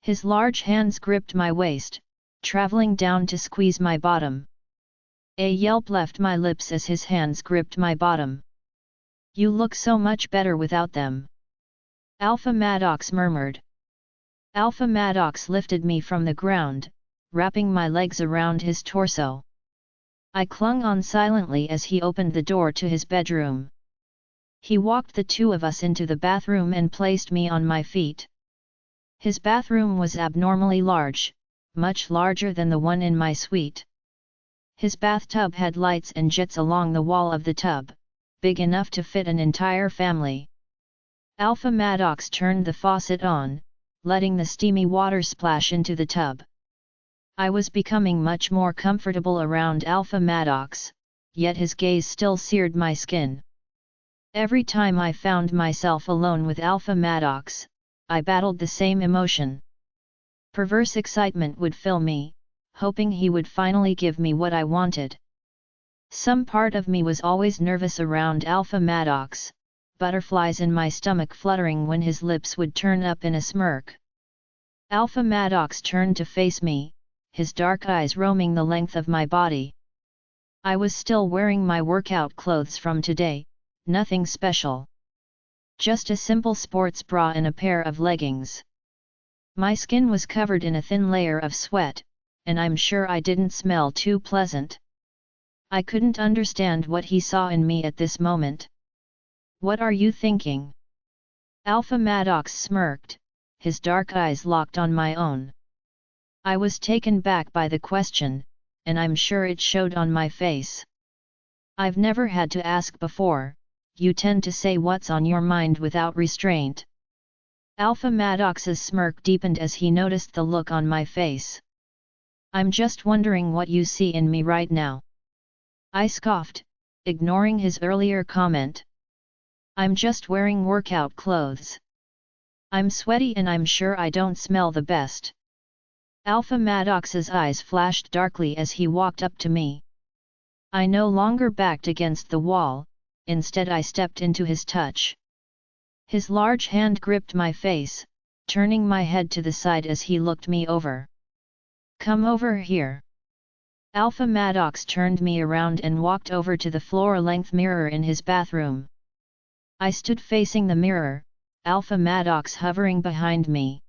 His large hands gripped my waist, traveling down to squeeze my bottom. A yelp left my lips as his hands gripped my bottom. "You look so much better without them," Alpha Maddox murmured. Alpha Maddox lifted me from the ground, wrapping my legs around his torso. I clung on silently as he opened the door to his bedroom. He walked the two of us into the bathroom and placed me on my feet. His bathroom was abnormally large, much larger than the one in my suite. His bathtub had lights and jets along the wall of the tub, big enough to fit an entire family. Alpha Maddox turned the faucet on, letting the steamy water splash into the tub. I was becoming much more comfortable around Alpha Maddox, yet his gaze still seared my skin. Every time I found myself alone with Alpha Maddox, I battled the same emotion. Perverse excitement would fill me, hoping he would finally give me what I wanted. Some part of me was always nervous around Alpha Maddox, butterflies in my stomach fluttering when his lips would turn up in a smirk. Alpha Maddox turned to face me, his dark eyes roaming the length of my body. I was still wearing my workout clothes from today, nothing special. Just a simple sports bra and a pair of leggings. My skin was covered in a thin layer of sweat, and I'm sure I didn't smell too pleasant. I couldn't understand what he saw in me at this moment. "What are you thinking?" Alpha Maddox smirked, his dark eyes locked on my own. I was taken back by the question, and I'm sure it showed on my face. I've never had to ask before. You tend to say what's on your mind without restraint. Alpha Maddox's smirk deepened as he noticed the look on my face. "I'm just wondering what you see in me right now," I scoffed, ignoring his earlier comment. "I'm just wearing workout clothes. I'm sweaty and I'm sure I don't smell the best." Alpha Maddox's eyes flashed darkly as he walked up to me. I no longer backed against the wall, instead I stepped into his touch. His large hand gripped my face, turning my head to the side as he looked me over. "Come over here." Alpha Maddox turned me around and walked over to the floor-length mirror in his bathroom. I stood facing the mirror, Alpha Maddox hovering behind me.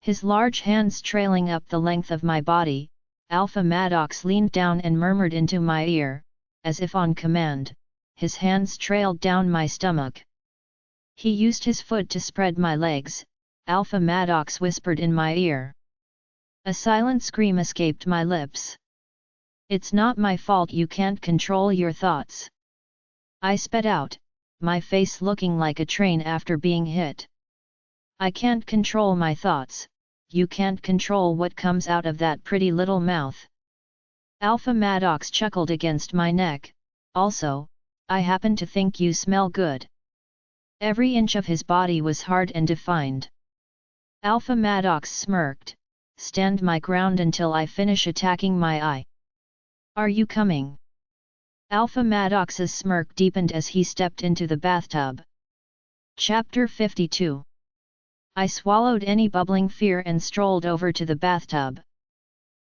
His large hands trailing up the length of my body, Alpha Maddox leaned down and murmured into my ear, as if on command, his hands trailed down my stomach. He used his foot to spread my legs, Alpha Maddox whispered in my ear. A silent scream escaped my lips. "It's not my fault you can't control your thoughts," I sped out, my face looking like a train after being hit. "I can't control my thoughts, you can't control what comes out of that pretty little mouth." Alpha Maddox chuckled against my neck. "Also, I happen to think you smell good." Every inch of his body was hard and defined. Alpha Maddox smirked, "Stand my ground until I finish attacking my eye." "Are you coming?" Alpha Maddox's smirk deepened as he stepped into the bathtub. Chapter 52. I swallowed any bubbling fear and strolled over to the bathtub.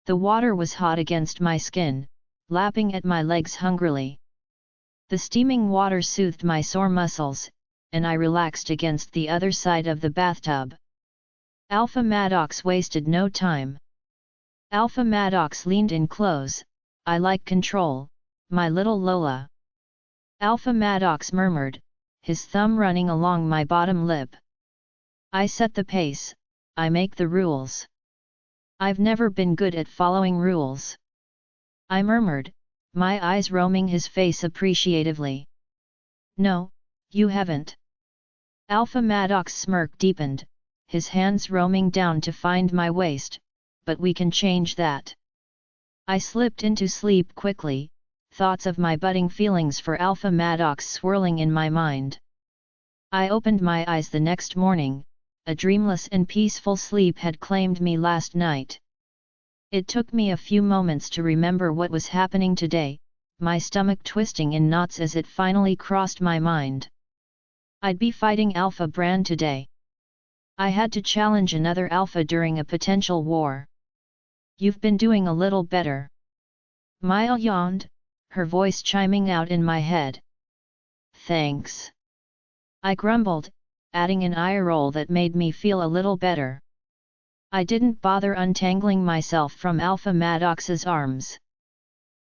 The water was hot against my skin, lapping at my legs hungrily. The steaming water soothed my sore muscles, and I relaxed against the other side of the bathtub. Alpha Maddox wasted no time. Alpha Maddox leaned in close. "I like control, my little Lola." Alpha Maddox murmured, his thumb running along my bottom lip. "I set the pace, I make the rules." I've never been good at following rules. I murmured, my eyes roaming his face appreciatively. No, you haven't. Alpha Maddox's smirk deepened, his hands roaming down to find my waist, but we can change that. I slipped into sleep quickly, thoughts of my budding feelings for Alpha Maddox swirling in my mind. I opened my eyes the next morning, a dreamless and peaceful sleep had claimed me last night. It took me a few moments to remember what was happening today, my stomach twisting in knots as it finally crossed my mind. I'd be fighting Alpha Brand today. I had to challenge another Alpha during a potential war. You've been doing a little better. Maya yawned, her voice chiming out in my head. Thanks. I grumbled, adding an eye roll that made me feel a little better. I didn't bother untangling myself from Alpha Maddox's arms.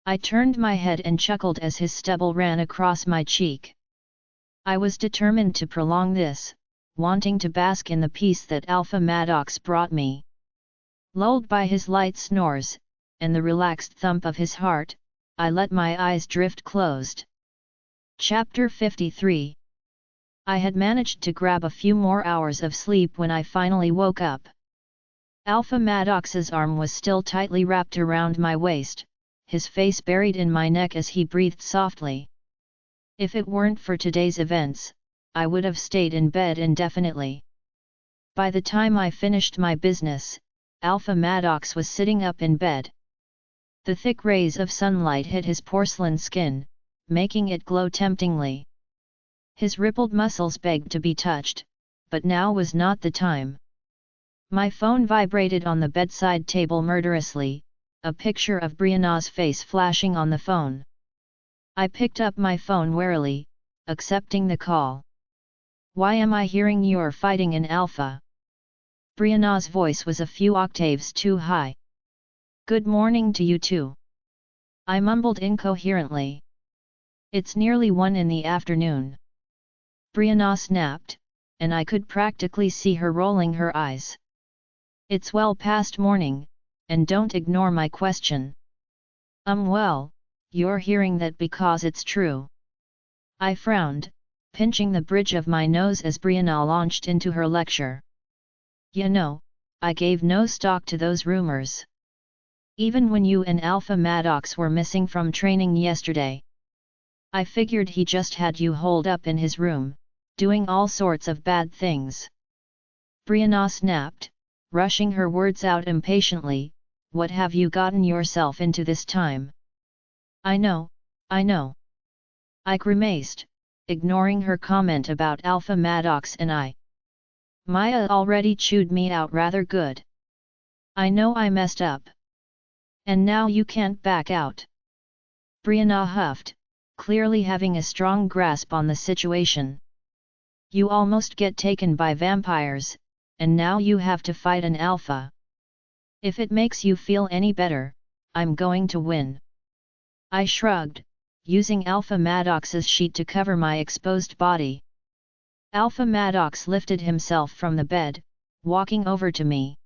I turned my head and chuckled as his stubble ran across my cheek. I was determined to prolong this, wanting to bask in the peace that Alpha Maddox brought me. Lulled by his light snores, and the relaxed thump of his heart, I let my eyes drift closed. Chapter 53. I had managed to grab a few more hours of sleep when I finally woke up. Alpha Maddox's arm was still tightly wrapped around my waist, his face buried in my neck as he breathed softly. If it weren't for today's events, I would have stayed in bed indefinitely. By the time I finished my business, Alpha Maddox was sitting up in bed. The thick rays of sunlight hit his porcelain skin, making it glow temptingly. His rippled muscles begged to be touched, but now was not the time. My phone vibrated on the bedside table murderously, a picture of Brianna's face flashing on the phone. I picked up my phone warily, accepting the call. Why am I hearing you're fighting in Alpha? Brianna's voice was a few octaves too high. Good morning to you too. I mumbled incoherently. It's nearly 1 in the afternoon. Brianna snapped, and I could practically see her rolling her eyes. It's well past morning, and don't ignore my question. Well, you're hearing that because it's true. I frowned, pinching the bridge of my nose as Brianna launched into her lecture. You know, I gave no stock to those rumors. Even when you and Alpha Maddox were missing from training yesterday. I figured he just had you holed up in his room, doing all sorts of bad things. Brianna snapped, rushing her words out impatiently, what have you gotten yourself into this time? I know. I grimaced, ignoring her comment about Alpha Maddox and I. Maya already chewed me out rather good. I know I messed up. And now you can't back out. Brianna huffed, clearly having a strong grasp on the situation. You almost get taken by vampires, and now you have to fight an Alpha. If it makes you feel any better, I'm going to win. I shrugged, using Alpha Maddox's sheet to cover my exposed body. Alpha Maddox lifted himself from the bed, walking over to me.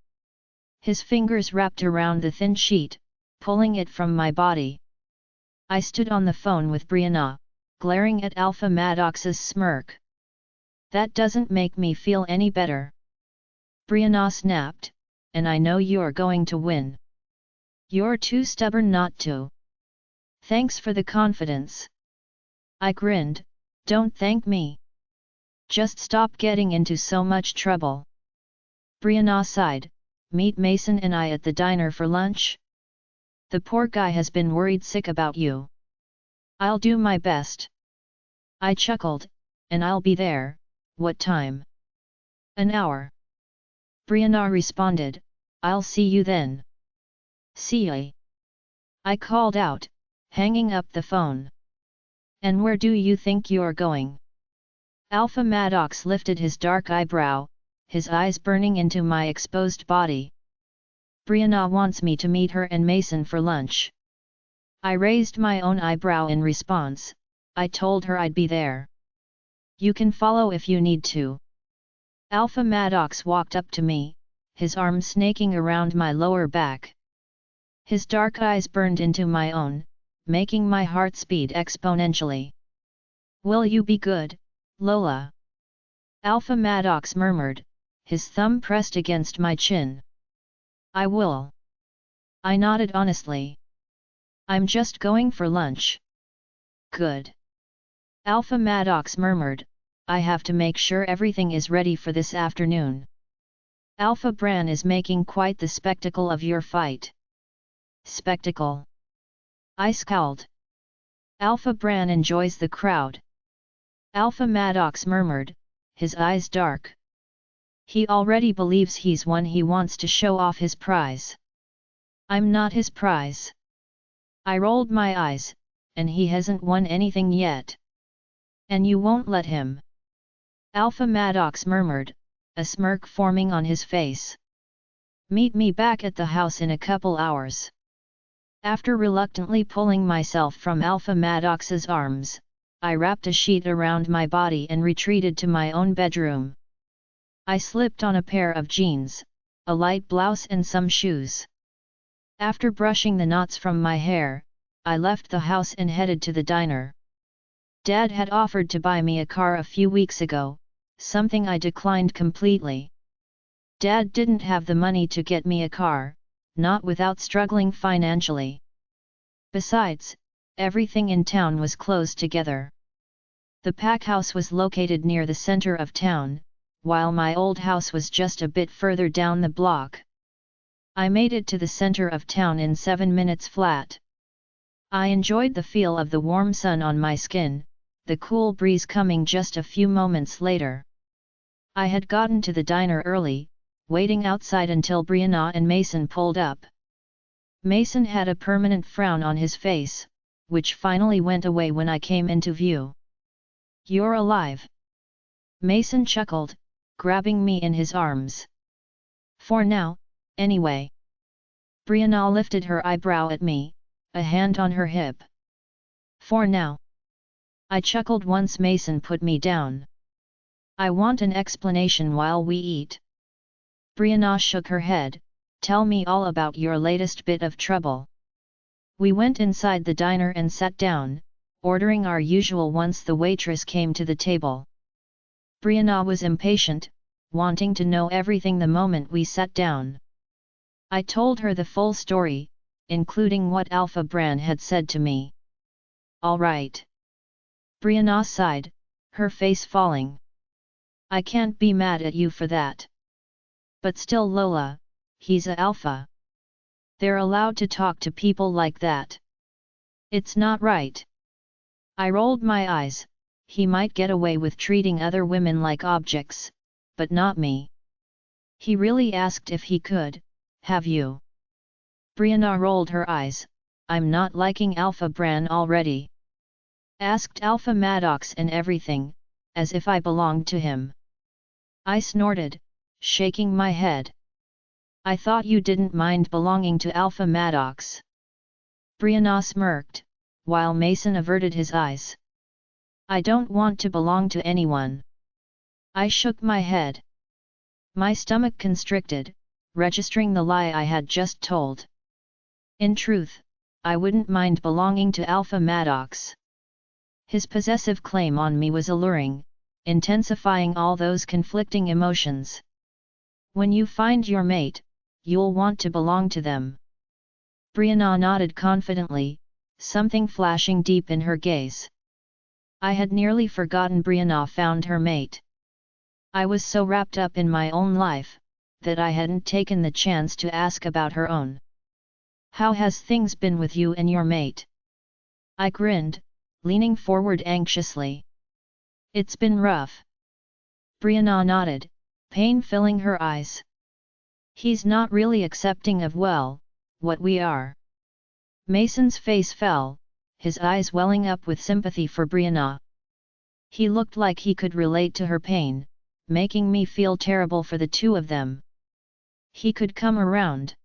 His fingers wrapped around the thin sheet, pulling it from my body. I stood on the phone with Brianna, glaring at Alpha Maddox's smirk. That doesn't make me feel any better. Brianna snapped, and I know you're going to win. You're too stubborn not to. Thanks for the confidence. I grinned, don't thank me. Just stop getting into so much trouble. Brianna sighed, meet Mason and I at the diner for lunch? The poor guy has been worried sick about you. I'll do my best. I chuckled, and I'll be there, what time? An hour. Brianna responded, I'll see you then. See ya. I called out, hanging up the phone. And where do you think you're going? Alpha Maddox lifted his dark eyebrow, his eyes burning into my exposed body. Brianna wants me to meet her and Mason for lunch. I raised my own eyebrow in response. I told her I'd be there. You can follow if you need to. Alpha Maddox walked up to me, his arm snaking around my lower back. His dark eyes burned into my own, making my heart speed exponentially. "Will you be good, Lola?" Alpha Maddox murmured, his thumb pressed against my chin. "I will." I nodded honestly. "I'm just going for lunch." "Good." Alpha Maddox murmured, "I have to make sure everything is ready for this afternoon. Alpha Bran is making quite the spectacle of your fight." "Spectacle?" I scowled. "Alpha Bran enjoys the crowd." Alpha Maddox murmured, his eyes dark. "He already believes he's won. He wants to show off his prize." "I'm not his prize." I rolled my eyes, "and he hasn't won anything yet." "And you won't let him?" Alpha Maddox murmured, a smirk forming on his face. "Meet me back at the house in a couple hours." After reluctantly pulling myself from Alpha Maddox's arms, I wrapped a sheet around my body and retreated to my own bedroom. I slipped on a pair of jeans, a light blouse and some shoes. After brushing the knots from my hair, I left the house and headed to the diner. Dad had offered to buy me a car a few weeks ago, something I declined completely. Dad didn't have the money to get me a car, not without struggling financially. Besides, everything in town was closed together. The pack house was located near the center of town, while my old house was just a bit further down the block. I made it to the center of town in 7 minutes flat. I enjoyed the feel of the warm sun on my skin, the cool breeze coming just a few moments later. I had gotten to the diner early, waiting outside until Brianna and Mason pulled up. Mason had a permanent frown on his face, which finally went away when I came into view. "You're alive!" Mason chuckled, grabbing me in his arms. "For now, anyway." Brianna lifted her eyebrow at me, a hand on her hip. "For now?" I chuckled once Mason put me down. "I want an explanation while we eat." Brianna shook her head, "Tell me all about your latest bit of trouble." We went inside the diner and sat down, ordering our usual once the waitress came to the table. Brianna was impatient, wanting to know everything the moment we sat down. I told her the full story, including what Alpha Bran had said to me. "All right." Brianna sighed, her face falling. "I can't be mad at you for that. But still Lola, he's a alpha. They're allowed to talk to people like that. It's not right." I rolled my eyes. "He might get away with treating other women like objects, but not me." "He really asked if he could, have you?" Brianna rolled her eyes. "I'm not liking Alpha Bran already." "Asked Alpha Maddox and everything, as if I belonged to him." I snorted, shaking my head. "I thought you didn't mind belonging to Alpha Maddox." Brianna smirked, while Mason averted his eyes. "I don't want to belong to anyone." I shook my head. My stomach constricted, registering the lie I had just told. In truth, I wouldn't mind belonging to Alpha Maddox. His possessive claim on me was alluring, intensifying all those conflicting emotions. "When you find your mate, you'll want to belong to them." Brianna nodded confidently, something flashing deep in her gaze. I had nearly forgotten Brianna found her mate. I was so wrapped up in my own life, that I hadn't taken the chance to ask about her own. "How has things been with you and your mate?" I grinned, leaning forward anxiously. "It's been rough." Brianna nodded, pain filling her eyes. "He's not really accepting of what we are." Mason's face fell, his eyes welling up with sympathy for Brianna. He looked like he could relate to her pain, making me feel terrible for the two of them. "He could come around."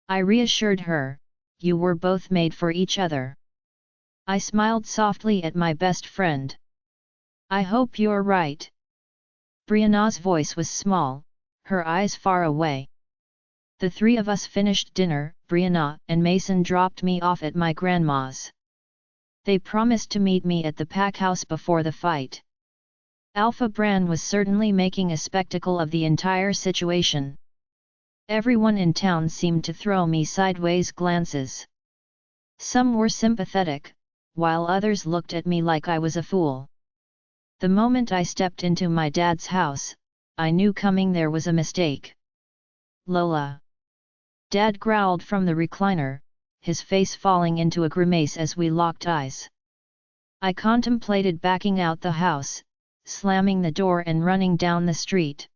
I reassured her, "You were both made for each other." I smiled softly at my best friend. "I hope you're right." Brianna's voice was small, her eyes far away. The three of us finished dinner. Brianna and Mason dropped me off at my grandma's. They promised to meet me at the pack house before the fight. Alpha Bran was certainly making a spectacle of the entire situation. Everyone in town seemed to throw me sideways glances. Some were sympathetic, while others looked at me like I was a fool. The moment I stepped into my dad's house, I knew coming there was a mistake. "Lola!" Dad growled from the recliner, his face falling into a grimace as we locked eyes. I contemplated backing out the house, slamming the door and running down the street.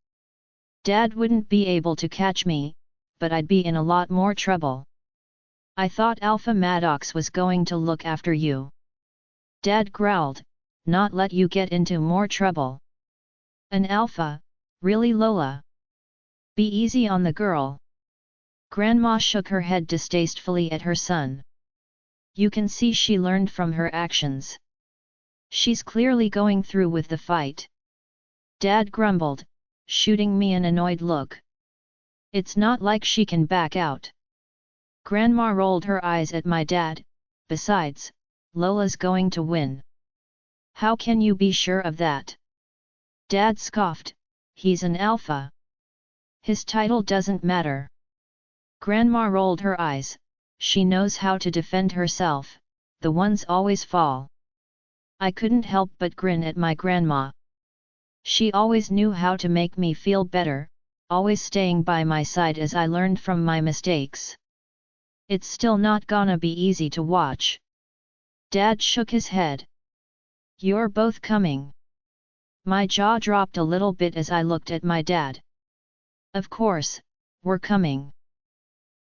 Dad wouldn't be able to catch me, but I'd be in a lot more trouble. "I thought Alpha Maddox was going to look after you." Dad growled, "Not let you get into more trouble." "An alpha? Really, Lola? Be easy on the girl." Grandma shook her head distastefully at her son. "You can see she learned from her actions. She's clearly going through with the fight." Dad grumbled, shooting me an annoyed look. "It's not like she can back out." Grandma rolled her eyes at my dad. "Besides, Lola's going to win." "How can you be sure of that?" Dad scoffed, "He's an alpha. His title doesn't matter." Grandma rolled her eyes. "She knows how to defend herself, the ones always fall." I couldn't help but grin at my grandma. She always knew how to make me feel better, always staying by my side as I learned from my mistakes. "It's still not gonna be easy to watch." Dad shook his head. "You're both coming." My jaw dropped a little bit as I looked at my dad. "Of course, we're coming."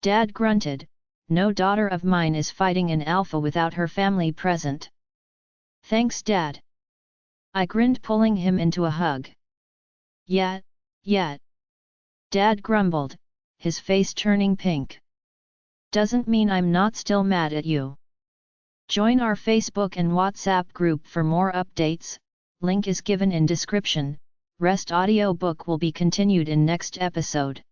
Dad grunted, "No daughter of mine is fighting an alpha without her family present." "Thanks, Dad." I grinned, pulling him into a hug. Yeah. Dad grumbled, his face turning pink. "Doesn't mean I'm not still mad at you." Join our Facebook and WhatsApp group for more updates, link is given in description. Rest audiobook will be continued in next episode.